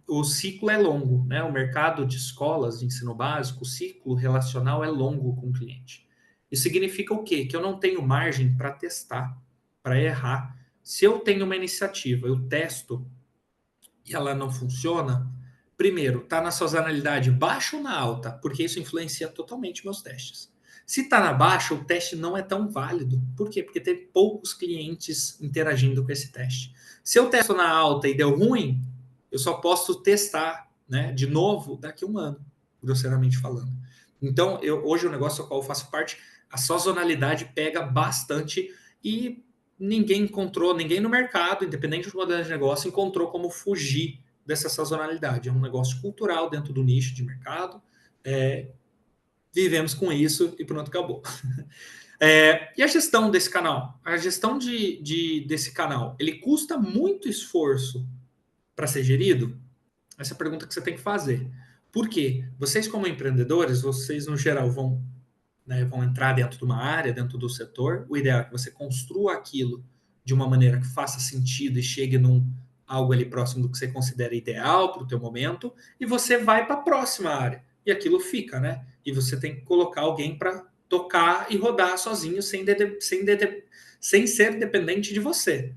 o ciclo é longo, né? O mercado de escolas de ensino básico, o ciclo relacional é longo com o cliente. Isso significa o quê? Que eu não tenho margem para testar, para errar. Se eu tenho uma iniciativa, eu testo e ela não funciona, primeiro, está na sazonalidade baixa ou na alta? Porque isso influencia totalmente meus testes. Se está na baixa, o teste não é tão válido. Por quê? Porque tem poucos clientes interagindo com esse teste. Se eu testo na alta e deu ruim, eu só posso testar, né, de novo daqui a um ano, grosseiramente falando. Então, hoje o negócio ao qual eu faço parte, a sazonalidade pega bastante e ninguém no mercado, independente do modelo de negócio, encontrou como fugir dessa sazonalidade. É um negócio cultural dentro do nicho de mercado. Vivemos com isso e pronto, acabou. E a gestão desse canal? A gestão desse canal, ele custa muito esforço para ser gerido? Essa é a pergunta que você tem que fazer. Por quê? Vocês, como empreendedores, vocês, no geral, vão entrar dentro de uma área, dentro do setor. O ideal é que você construa aquilo de uma maneira que faça sentido e chegue num algo ali próximo do que você considera ideal para o teu momento, e você vai para a próxima área. E aquilo fica, né? E você tem que colocar alguém para tocar e rodar sozinho, sem ser dependente de você.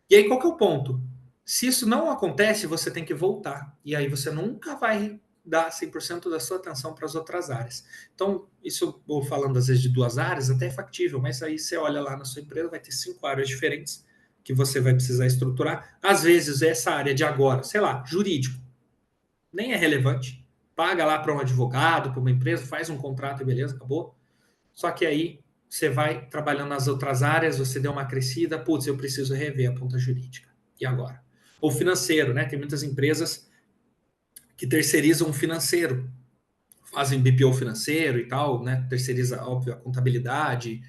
E aí, qual que é o ponto? Se isso não acontece, você tem que voltar. E aí você nunca vai dar 100% da sua atenção para as outras áreas. Então, isso eu vou falando às vezes de 2 áreas, até é factível, mas aí você olha lá na sua empresa, vai ter 5 áreas diferentes que você vai precisar estruturar. Às vezes, essa área de agora, sei lá, jurídico, nem é relevante. Paga lá para um advogado, para uma empresa, faz um contrato e beleza, acabou. Só que aí você vai trabalhando nas outras áreas, você deu uma crescida, putz, eu preciso rever a ponta jurídica. E agora? Ou financeiro, né? Tem muitas empresas que terceirizam o financeiro, fazem BPO financeiro e tal, né? Terceiriza, óbvio, a contabilidade,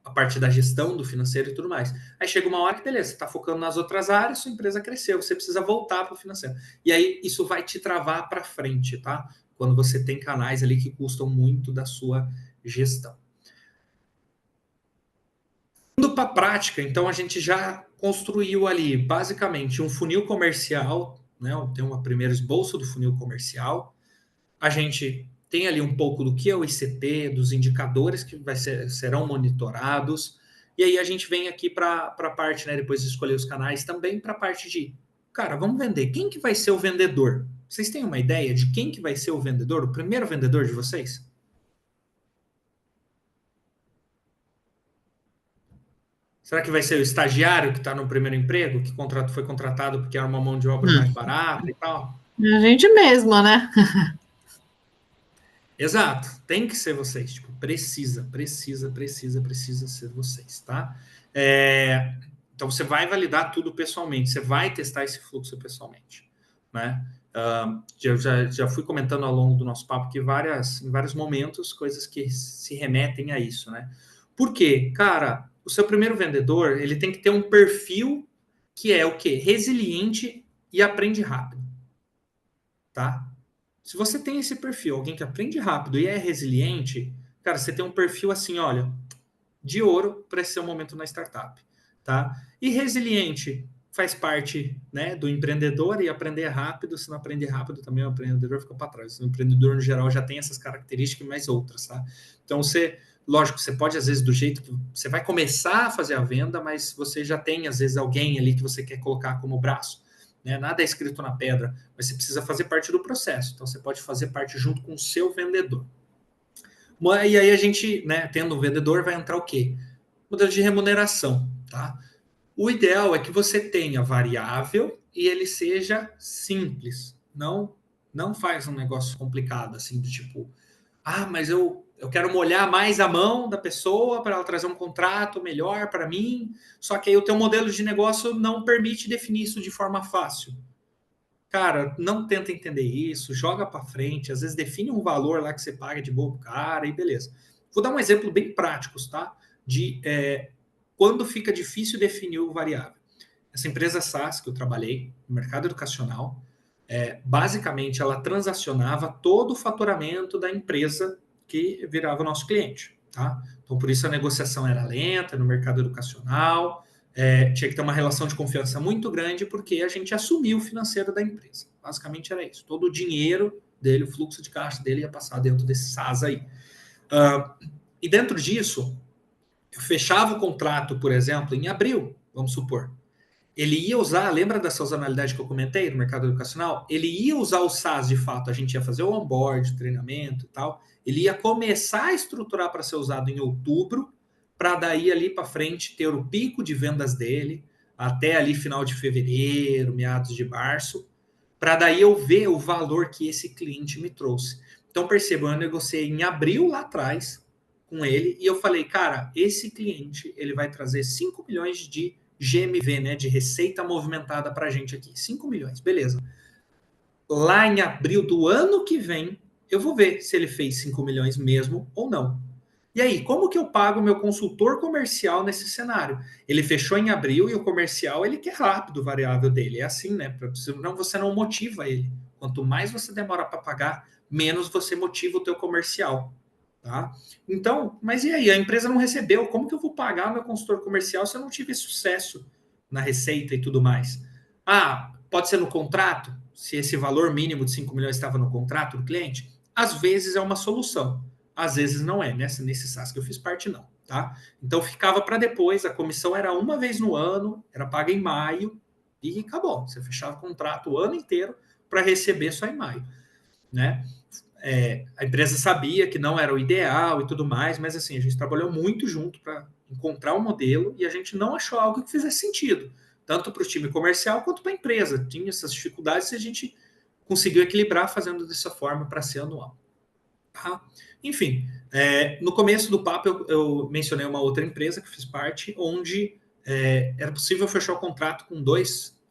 a parte da gestão do financeiro e tudo mais. Aí chega uma hora que, beleza, você está focando nas outras áreas, sua empresa cresceu, você precisa voltar para o financeiro. E aí isso vai te travar para frente, tá? Quando você tem canais ali que custam muito da sua gestão. Indo para a prática, então a gente já construiu ali basicamente um funil comercial, né? Tem um primeiro esboço do funil comercial. A gente tem ali um pouco do que é o ICP, dos indicadores que serão monitorados. E aí a gente vem aqui para a parte, né? Depois de escolher os canais, também para a parte de, cara, vamos vender. Quem que vai ser o vendedor? Vocês têm uma ideia de quem que vai ser o vendedor, o primeiro vendedor de vocês? Será que vai ser o estagiário que está no primeiro emprego, que foi contratado porque era uma mão de obra mais barata e tal? A gente mesma, né? Exato, tem que ser vocês. Tipo, precisa ser vocês, tá? Então você vai validar tudo pessoalmente, você vai testar esse fluxo pessoalmente, né? Já fui comentando ao longo do nosso papo que em vários momentos, coisas que se remetem a isso, né? Por quê? Cara, o seu primeiro vendedor, ele tem que ter um perfil que é o quê? Resiliente e aprende rápido, tá? Se você tem esse perfil, alguém que aprende rápido e é resiliente, cara, você tem um perfil assim, olha, de ouro para esse seu momento na startup, tá? E resiliente faz parte, né, do empreendedor e aprender rápido. Se não aprender rápido, também o empreendedor fica para trás. O empreendedor, no geral, já tem essas características e mais outras, tá? Então, lógico, você pode, às vezes, do jeito que você vai começar a fazer a venda, mas você já tem, às vezes, alguém ali que você quer colocar como braço. Né? Nada é escrito na pedra, mas você precisa fazer parte do processo. Então, você pode fazer parte junto com o seu vendedor. E aí a gente, né, tendo um vendedor, vai entrar o quê? Modelo de remuneração, tá? O ideal é que você tenha variável e ele seja simples. Não faz um negócio complicado, assim, do tipo, mas eu quero molhar mais a mão da pessoa para ela trazer um contrato melhor para mim, só que aí o teu modelo de negócio não permite definir isso de forma fácil. Cara, não tenta entender isso, joga para frente, às vezes define um valor lá que você paga de boa pro cara e beleza. Vou dar um exemplo bem prático, tá? De quando fica difícil definir o variável. Essa empresa SaaS que eu trabalhei, no mercado educacional, basicamente ela transacionava todo o faturamento da empresa que virava nosso cliente, tá? Então, por isso a negociação era lenta no mercado educacional, tinha que ter uma relação de confiança muito grande, porque a gente assumia o financeiro da empresa. Basicamente era isso. Todo o dinheiro dele, o fluxo de caixa dele ia passar dentro desse SaaS aí. E dentro disso, eu fechava o contrato, por exemplo, em abril, vamos supor. Ele ia usar, lembra da sazonalidade que eu comentei no mercado educacional? Ele ia usar o SaaS de fato, a gente ia fazer o onboard, treinamento e tal. Ele ia começar a estruturar para ser usado em outubro, para daí ali para frente ter o pico de vendas dele, até ali final de fevereiro, meados de março, para daí eu ver o valor que esse cliente me trouxe. Então percebam, eu negociei em abril lá atrás com ele e eu falei, cara, esse cliente ele vai trazer 5 milhões de GMV, né, de receita movimentada para a gente aqui. 5 milhões, beleza. Lá em abril do ano que vem, eu vou ver se ele fez 5 milhões mesmo ou não. E aí, como que eu pago o meu consultor comercial nesse cenário? Ele fechou em abril e o comercial, ele quer rápido o variável dele. É assim, né? Senão você não motiva ele. Quanto mais você demora para pagar, menos você motiva o teu comercial. Tá? Então, mas e aí? A empresa não recebeu. Como que eu vou pagar meu consultor comercial se eu não tive sucesso na receita e tudo mais? Pode ser no contrato? Se esse valor mínimo de 5 milhões estava no contrato do cliente? Às vezes é uma solução. Às vezes não é. Nesse SaaS que eu fiz parte, não. Tá? Então ficava para depois. A comissão era uma vez no ano, era paga em maio e acabou. Você fechava o contrato o ano inteiro para receber só em maio. Né? A empresa sabia que não era o ideal e tudo mais, mas assim, a gente trabalhou muito junto para encontrar um modelo e a gente não achou algo que fizesse sentido, tanto para o time comercial quanto para a empresa. Tinha essas dificuldades e a gente conseguiu equilibrar fazendo dessa forma para ser anual. Tá? Enfim, no começo do papo eu mencionei uma outra empresa que fiz parte, onde era possível fechar o contrato com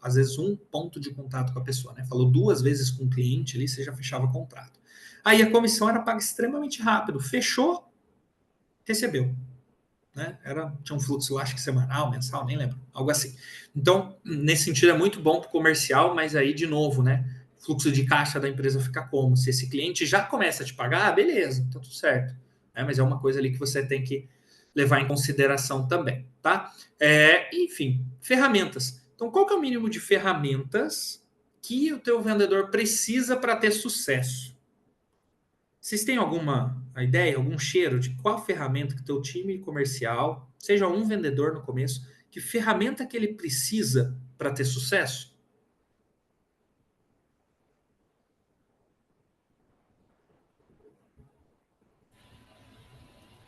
às vezes um ponto de contato com a pessoa, né? Falou 2 vezes com o cliente ali, você já fechava o contrato. Aí a comissão era paga extremamente rápido. Fechou, recebeu. Né? Tinha um fluxo, acho que semanal, mensal, nem lembro. Algo assim. Então, nesse sentido, é muito bom para o comercial, mas aí, de novo, né? Fluxo de caixa da empresa fica como? Se esse cliente já começa a te pagar, beleza, tá tudo certo. Mas é uma coisa ali que você tem que levar em consideração também, tá? Enfim, ferramentas. Então, qual que é o mínimo de ferramentas que o teu vendedor precisa para ter sucesso? Vocês têm alguma ideia, algum cheiro de qual ferramenta que o teu time comercial, seja um vendedor no começo, que ferramenta que ele precisa para ter sucesso?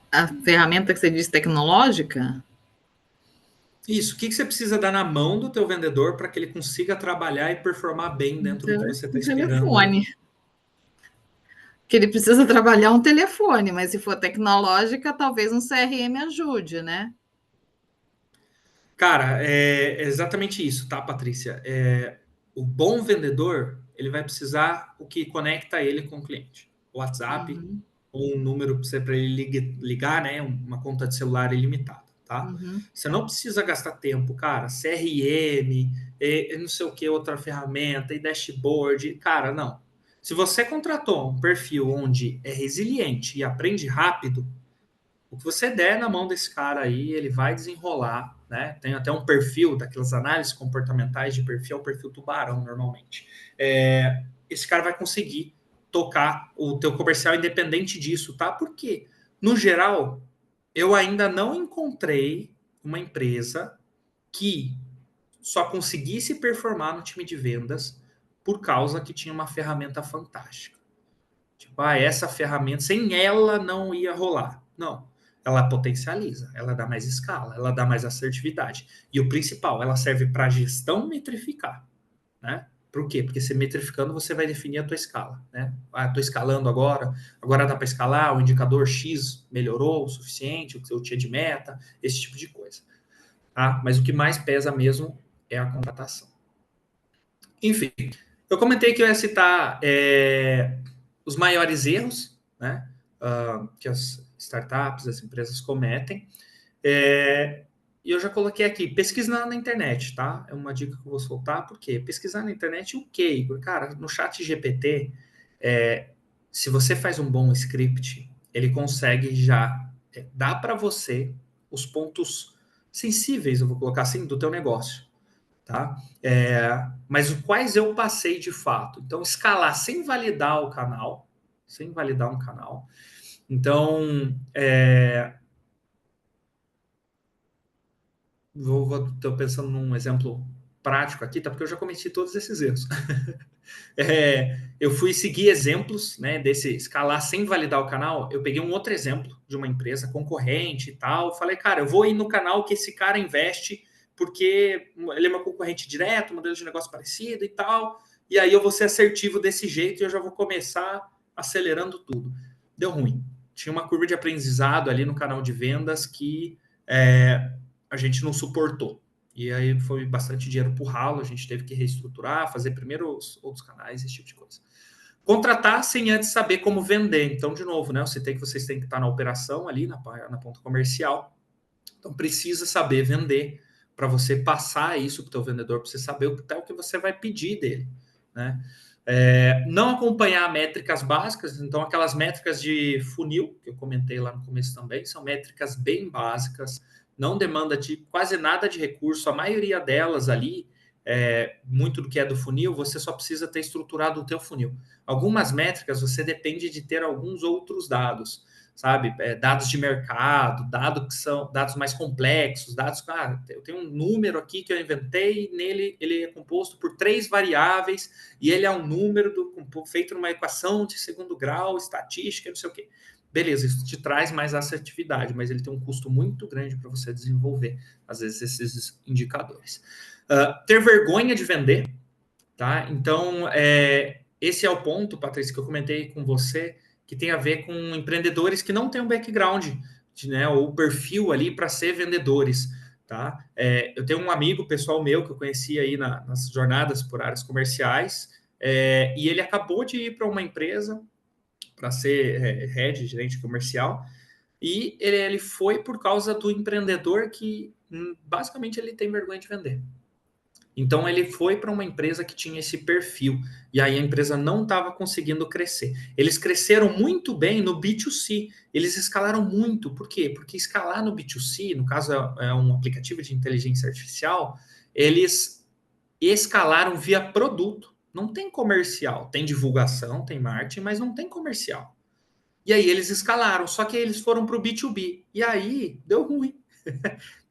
A ferramenta que você diz tecnológica? Isso, o que você precisa dar na mão do teu vendedor para que ele consiga trabalhar e performar bem dentro do que você está Um esperando aí? telefone. Que ele precisa trabalhar um telefone, mas se for tecnológica, talvez um CRM ajude, né? Cara, é exatamente isso, tá, Patrícia? O bom vendedor, ele vai precisar o que conecta ele com o cliente. O WhatsApp, Uhum, ou um número para ele ligar, né? Uma conta de celular ilimitada, tá? uhum. Você não precisa gastar tempo, cara. CRM, não sei o que, outra ferramenta, e dashboard. Cara, não. Se você contratou um perfil onde é resiliente e aprende rápido, o que você der na mão desse cara aí, ele vai desenrolar, né? Tem até um perfil daquelas análises comportamentais de perfil, é o perfil tubarão, normalmente. Esse cara vai conseguir tocar o teu comercial independente disso, tá? Porque, no geral, eu ainda não encontrei uma empresa que só conseguisse performar no time de vendas por causa que tinha uma ferramenta fantástica. Tipo, essa ferramenta, sem ela não ia rolar. Não. Ela potencializa, ela dá mais escala, ela dá mais assertividade. E o principal, ela serve para gestão metrificar, né? Por quê? Porque você metrificando, você vai definir a tua escala, né? Estou escalando agora dá para escalar, o indicador X melhorou o suficiente, o que eu tinha de meta, esse tipo de coisa. Tá? Mas o que mais pesa mesmo é a contratação. Enfim, eu comentei que eu ia citar os maiores erros, né, que as startups, as empresas cometem. E eu já coloquei aqui, pesquisar na internet, tá? É uma dica que eu vou soltar, porque pesquisar na internet o quê, Igor? Cara, no chat GPT, se você faz um bom script, ele consegue já dar para você os pontos sensíveis, eu vou colocar assim, do teu negócio, tá? Mas quais eu passei de fato. Então, escalar sem validar o canal, sem validar um canal. Então, estou pensando num exemplo prático aqui, tá? Porque eu já cometi todos esses erros. Eu fui seguir exemplos, né, desse escalar sem validar o canal. Eu peguei um outro exemplo de uma empresa concorrente e tal. Falei, cara, eu vou ir no canal que esse cara investe, porque ele é meu concorrente direto, modelo de negócio parecido e tal. E aí eu vou ser assertivo desse jeito e eu já vou começar acelerando tudo. Deu ruim. Tinha uma curva de aprendizado ali no canal de vendas que a gente não suportou. E aí foi bastante dinheiro pro ralo, a gente teve que reestruturar, fazer primeiro os outros canais, esse tipo de coisa. Contratar sem antes saber como vender. Então, de novo, né? Eu citei que vocês têm que estar na operação ali, na ponta comercial. Então, precisa saber vender para você passar isso para o teu vendedor, para você saber o que você vai pedir dele, né? Não acompanhar métricas básicas, então aquelas métricas de funil, que eu comentei lá no começo também, são métricas bem básicas, não demanda de quase nada de recurso, a maioria delas ali, muito do que é do funil, você só precisa ter estruturado o teu funil. Algumas métricas você depende de ter alguns outros dados, sabe? Dados de mercado, dados que são dados mais complexos, dados, eu tenho um número aqui que eu inventei, nele ele é composto por 3 variáveis, e ele é um número feito numa equação de segundo grau, estatística, não sei o quê. Beleza, isso te traz mais assertividade, mas ele tem um custo muito grande para você desenvolver, às vezes, esses indicadores. Ter vergonha de vender, tá? Então, esse é o ponto, Patrícia, que eu comentei com você, que tem a ver com empreendedores que não têm um background, né, ou perfil ali para ser vendedores, tá? Eu tenho um amigo pessoal meu que eu conheci aí nas jornadas por áreas comerciais, e ele acabou de ir para uma empresa para ser head, gerente comercial, e ele foi por causa do empreendedor que basicamente ele tem vergonha de vender. Então ele foi para uma empresa que tinha esse perfil, e aí a empresa não estava conseguindo crescer. Eles cresceram muito bem no B2C, eles escalaram muito. Por quê? Porque escalar no B2C, no caso é um aplicativo de inteligência artificial, eles escalaram via produto. Não tem comercial, tem divulgação, tem marketing, mas não tem comercial. E aí eles escalaram, só que eles foram para o B2B. E aí deu ruim.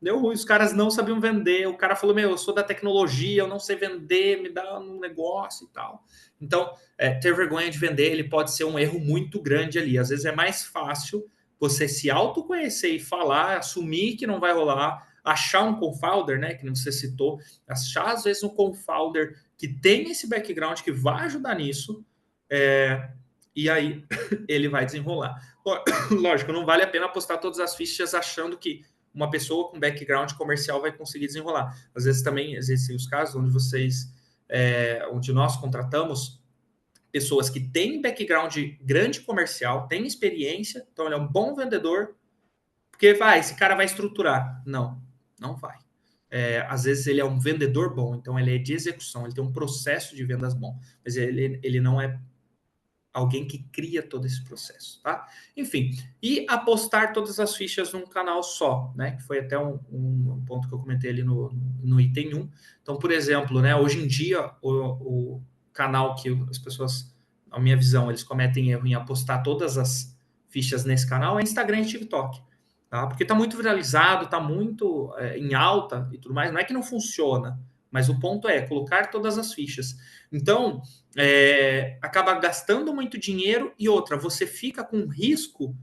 Deu ruim, os caras não sabiam vender. O cara falou: Meu, eu sou da tecnologia, eu não sei vender, me dá um negócio e tal. Então, ter vergonha de vender, ele pode ser um erro muito grande ali. Às vezes é mais fácil você se autoconhecer e falar, assumir que não vai rolar, achar um co-founder, né, que você citou, achar às vezes um co-founder que tem esse background que vai ajudar nisso, e aí ele vai desenrolar. Lógico, não vale a pena apostar todas as fichas achando que uma pessoa com background comercial vai conseguir desenrolar. Às vezes também existem os casos onde onde nós contratamos pessoas que têm background grande comercial, têm experiência, então ele é um bom vendedor, porque esse cara vai estruturar. Não, não vai. Às vezes ele é um vendedor bom, então ele é de execução, ele tem um processo de vendas bom, mas ele não é alguém que cria todo esse processo, tá? Enfim, e apostar todas as fichas num canal só, né? Que foi até um ponto que eu comentei ali no item 1. Então, por exemplo, né? Hoje em dia, o canal que as pessoas, na minha visão, eles cometem erro em apostar todas as fichas nesse canal é Instagram e TikTok, tá? Porque tá muito viralizado, tá muito em alta e tudo mais. Não é que não funciona, mas o ponto é colocar todas as fichas. Então, acaba gastando muito dinheiro e outra, você fica com um risco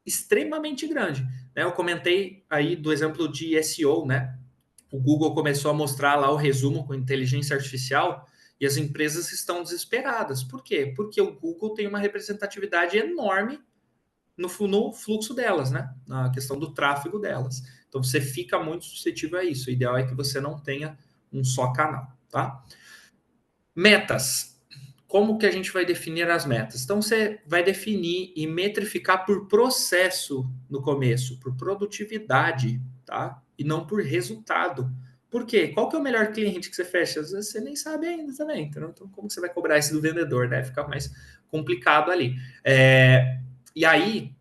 extremamente grande. Né? Eu comentei aí do exemplo de SEO, né? O Google começou a mostrar lá o resumo com inteligência artificial e as empresas estão desesperadas. Por quê? Porque o Google tem uma representatividade enorme no fluxo delas, né? Na questão do tráfego delas. Então você fica muito suscetível a isso. O ideal é que você não tenha um só canal, tá? Metas. Como que a gente vai definir as metas? Então, você vai definir e metrificar por processo no começo, por produtividade, tá? E não por resultado. Por quê? Qual que é o melhor cliente que você fecha? Às vezes você nem sabe ainda também, entendeu? Então, como você vai cobrar isso do vendedor, né? Fica mais complicado ali. E aí,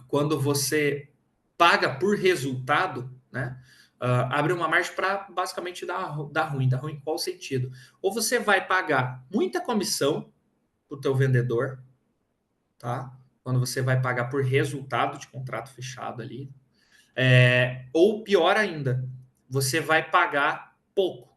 quando você paga por resultado, né? Abre uma margem para basicamente dar ruim. Dar ruim em qual sentido? Ou você vai pagar muita comissão para o teu vendedor, tá? Quando você vai pagar por resultado de contrato fechado ali. Ou pior ainda, você vai pagar pouco.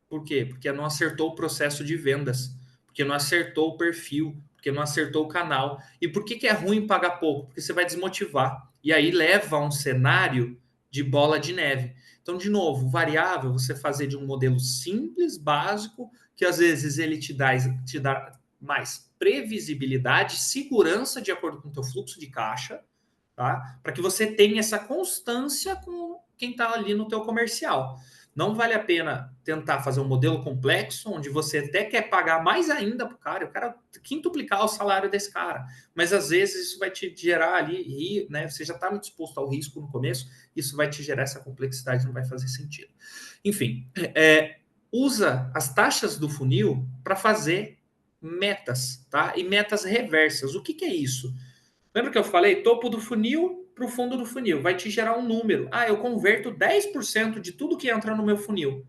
Por quê? Porque não acertou o processo de vendas, porque não acertou o perfil, porque não acertou o canal. E por que é ruim pagar pouco? Porque você vai desmotivar. E aí leva a um cenário de bola de neve. Então, de novo, variável, você fazer de um modelo simples, básico, que às vezes ele te dá mais previsibilidade, segurança de acordo com o teu fluxo de caixa, tá? Para que você tenha essa constância com quem está ali no teu comercial. Não vale a pena tentar fazer um modelo complexo, onde você até quer pagar mais ainda para o cara quintuplicar o salário desse cara. Mas às vezes isso vai te gerar ali, né? Você já está muito exposto ao risco no começo, isso vai te gerar essa complexidade, não vai fazer sentido. Enfim, usa as taxas do funil para fazer metas, tá? E metas reversas. O que é isso? Lembra que eu falei? Topo do funil para o fundo do funil. Vai te gerar um número. Eu converto 10% de tudo que entra no meu funil.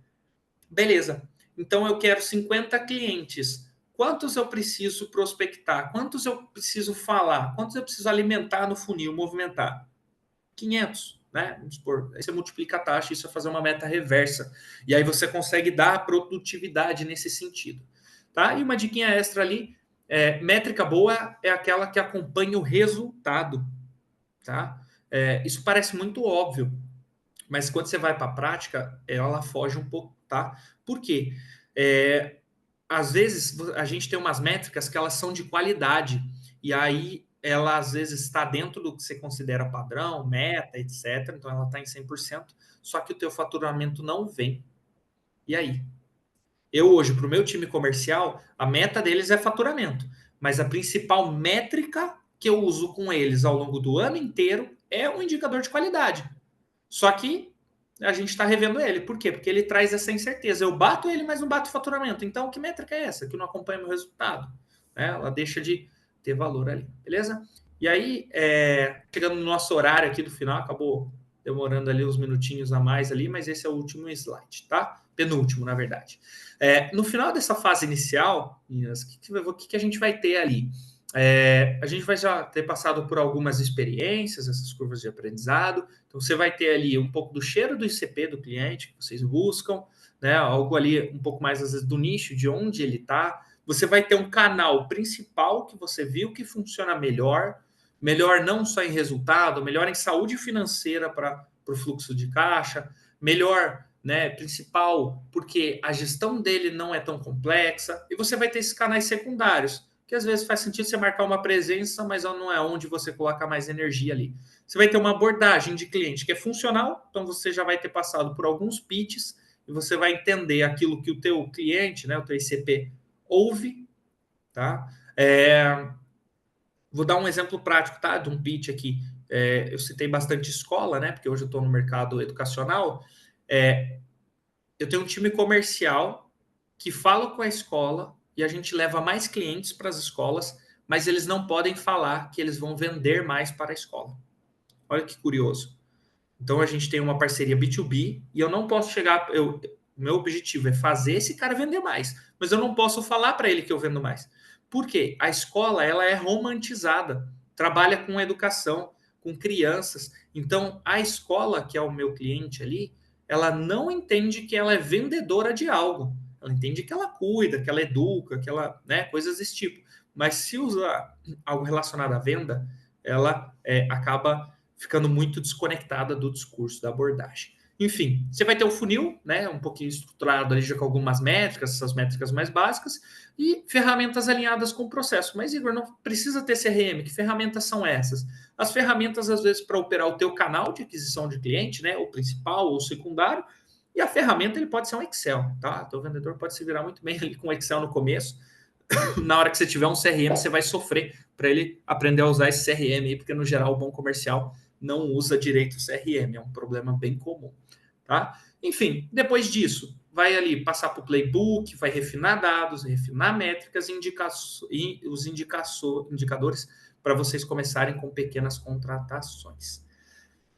Beleza. Então eu quero 50 clientes. Quantos eu preciso prospectar? Quantos eu preciso falar? Quantos eu preciso alimentar no funil, movimentar? 500, né? Vamos supor. Aí você multiplica a taxa, isso é fazer uma meta reversa. E aí você consegue dar produtividade nesse sentido. Tá? E uma diquinha extra ali, métrica boa é aquela que acompanha o resultado, tá? Isso parece muito óbvio, mas quando você vai para a prática, ela foge um pouco, tá? Por quê? Às vezes a gente tem umas métricas que elas são de qualidade, e aí ela às vezes está dentro do que você considera padrão, meta, etc. Então ela está em 100%, só que o teu faturamento não vem. E aí? Eu hoje, para o meu time comercial, a meta deles é faturamento. Mas a principal métrica que eu uso com eles ao longo do ano inteiro é um indicador de qualidade. Só que a gente está revendo ele. Por quê? Porque ele traz essa incerteza. Eu bato ele, mas não bato o faturamento. Então, que métrica é essa? Que não acompanha meu resultado. Né? Ela deixa de ter valor ali. Beleza? E aí, chegando no nosso horário aqui do final, acabou demorando ali uns minutinhos a mais ali, mas esse é o último slide, tá? Penúltimo, na verdade. No final dessa fase inicial, Minas, o que a gente vai ter ali? A gente vai já ter passado por algumas experiências, essas curvas de aprendizado. Então, você vai ter ali um pouco do cheiro do ICP do cliente que vocês buscam, né? Algo ali um pouco mais, às vezes, do nicho, de onde ele está. Você vai ter um canal principal que você viu que funciona melhor não só em resultado, melhor em saúde financeira para o fluxo de caixa, melhor, né, principal, porque a gestão dele não é tão complexa, e você vai ter esses canais secundários, que às vezes faz sentido você marcar uma presença, mas não é onde você coloca mais energia ali. Você vai ter uma abordagem de cliente que é funcional, então você já vai ter passado por alguns pitches, e você vai entender aquilo que o teu cliente, né, o teu ICP, ouve, tá? Vou dar um exemplo prático, tá? De um pitch aqui. Eu citei bastante escola, né? Porque hoje eu estou no mercado educacional. Eu tenho um time comercial que fala com a escola e a gente leva mais clientes para as escolas, mas eles não podem falar que eles vão vender mais para a escola. Olha que curioso. Então a gente tem uma parceria B2B e eu não posso chegar. Meu objetivo é fazer esse cara vender mais, mas eu não posso falar para ele que eu vendo mais. Por quê? A escola ela é romantizada, trabalha com educação, com crianças. Então a escola, que é o meu cliente ali, ela não entende que ela é vendedora de algo. Ela entende que ela cuida, que ela educa, que ela, né, coisas desse tipo. Mas se usar algo relacionado à venda, ela acaba ficando muito desconectada do discurso, da abordagem. Enfim, você vai ter o funil, né, um pouquinho estruturado ali já com algumas métricas, essas métricas mais básicas, e ferramentas alinhadas com o processo. Mas, Igor, não precisa ter CRM, que ferramentas são essas? As ferramentas, às vezes, para operar o teu canal de aquisição de cliente, né, o principal ou o secundário, e a ferramenta ele pode ser um Excel, tá? Então, o vendedor pode se virar muito bem ali com o Excel no começo. Na hora que você tiver um CRM, você vai sofrer para ele aprender a usar esse CRM aí, porque, no geral, o bom comercial não usa direito o CRM, é um problema bem comum, tá? Enfim, depois disso, vai ali passar para o playbook, vai refinar dados, refinar métricas e os indicadores para vocês começarem com pequenas contratações.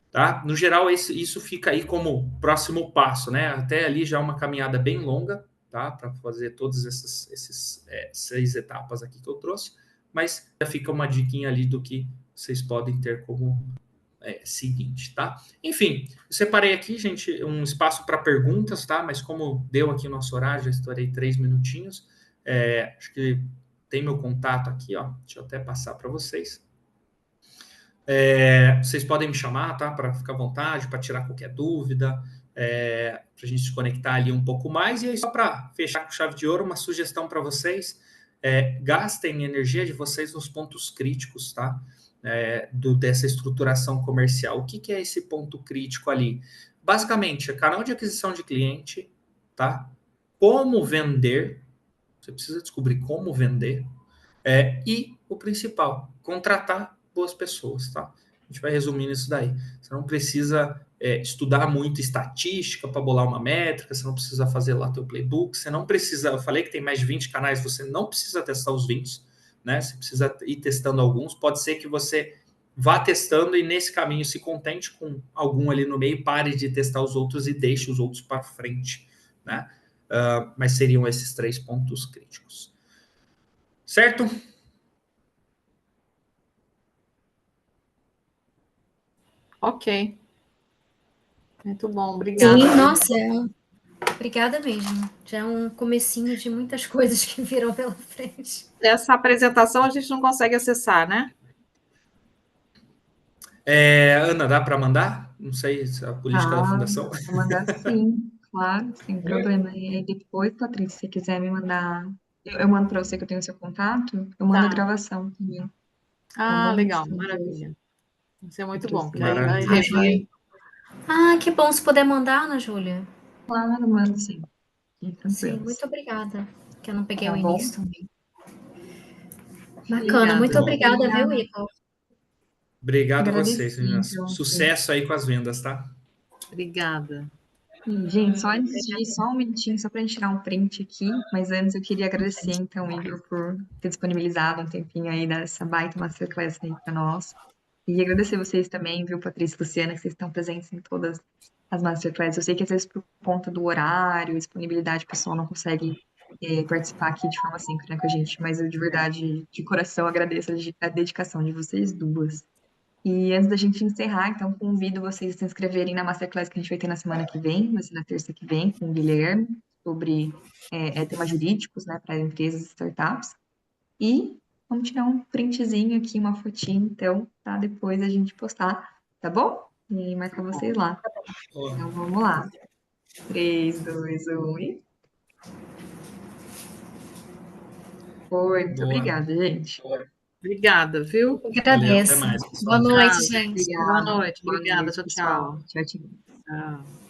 Tá? No geral, isso fica aí como próximo passo, né? Até ali já uma caminhada bem longa, tá? Para fazer todas essas 6 etapas aqui que eu trouxe, mas já fica uma diquinha ali do que vocês podem ter como seguinte, tá? Enfim, eu separei aqui, gente, um espaço para perguntas, tá? Mas como deu aqui o nosso horário, já estourei 3 minutinhos, acho que tem meu contato aqui, ó. Deixa eu até passar para vocês. Vocês podem me chamar, tá? Para ficar à vontade, para tirar qualquer dúvida, para a gente se conectar ali um pouco mais. E aí, só para fechar com chave de ouro, uma sugestão para vocês: gastem energia de vocês nos pontos críticos, tá? Dessa estruturação comercial. O que é esse ponto crítico ali? Basicamente, é canal de aquisição de cliente, tá? Como vender, você precisa descobrir como vender, e o principal, contratar boas pessoas, tá? A gente vai resumindo isso daí. Você não precisa estudar muito estatística para bolar uma métrica, você não precisa fazer lá teu playbook, você não precisa, eu falei que tem mais de 20 canais, você não precisa testar os 20, né? Você precisa ir testando alguns, pode ser que você vá testando e nesse caminho se contente com algum ali no meio, pare de testar os outros e deixe os outros para frente, né? Mas seriam esses 3 pontos críticos. Certo? Ok. Muito bom, obrigada. Sim, nossa, obrigada mesmo. Já é um comecinho de muitas coisas que virão pela frente. Essa apresentação a gente não consegue acessar, né? Ana, dá para mandar? Não sei se é a política da fundação. Vou mandar sim, claro, sem problema. E aí depois, Patrícia, se quiser me mandar, eu mando para você que eu tenho seu contato, eu mando a gravação também. Ah, Tá bom? legal, Sim, maravilha. Isso é muito bom, que Patrícia. aí vai Maravilha. rever. Ah, que bom se puder mandar, Ana Júlia. Claro, mando sim. Fiquem Sim, tranquilos. muito obrigada. Que eu não peguei Tá o bom? início também. Bacana, muito obrigada, viu, Igor? Obrigado a vocês, Agradeci, meninas. então. Sucesso aí com as vendas, tá? Obrigada. Gente, só antes de ir, só um minutinho, só para a gente tirar um print aqui, mas antes eu queria agradecer, então, Igor, por ter disponibilizado um tempinho aí dessa baita masterclass aí para nós. E agradecer vocês também, viu, Patrícia e Luciana, que vocês estão presentes em todas as masterclasses. Eu sei que às vezes por conta do horário, disponibilidade, o pessoal não consegue participar aqui de forma síncrona com a gente, mas eu de verdade, de coração, agradeço a dedicação de vocês duas. E antes da gente encerrar, então, convido vocês a se inscreverem na Masterclass que a gente vai ter na semana que vem, vai ser na terça que vem, com o Guilherme, sobre temas jurídicos, né, para empresas e startups. E vamos tirar um printzinho aqui, uma fotinha, então, tá? Depois a gente postar, tá bom? E marcar vocês lá. Então, vamos lá. 3, 2, 1 e... Foi, muito Boa. obrigada, gente. Obrigada, viu? Eu que Valeu, até agradeço. mais, pessoal. Boa noite, Tchau. gente. Boa noite. Boa Obrigada. noite, Tchau, pessoal. tchau. Tchau, tchau. Tchau.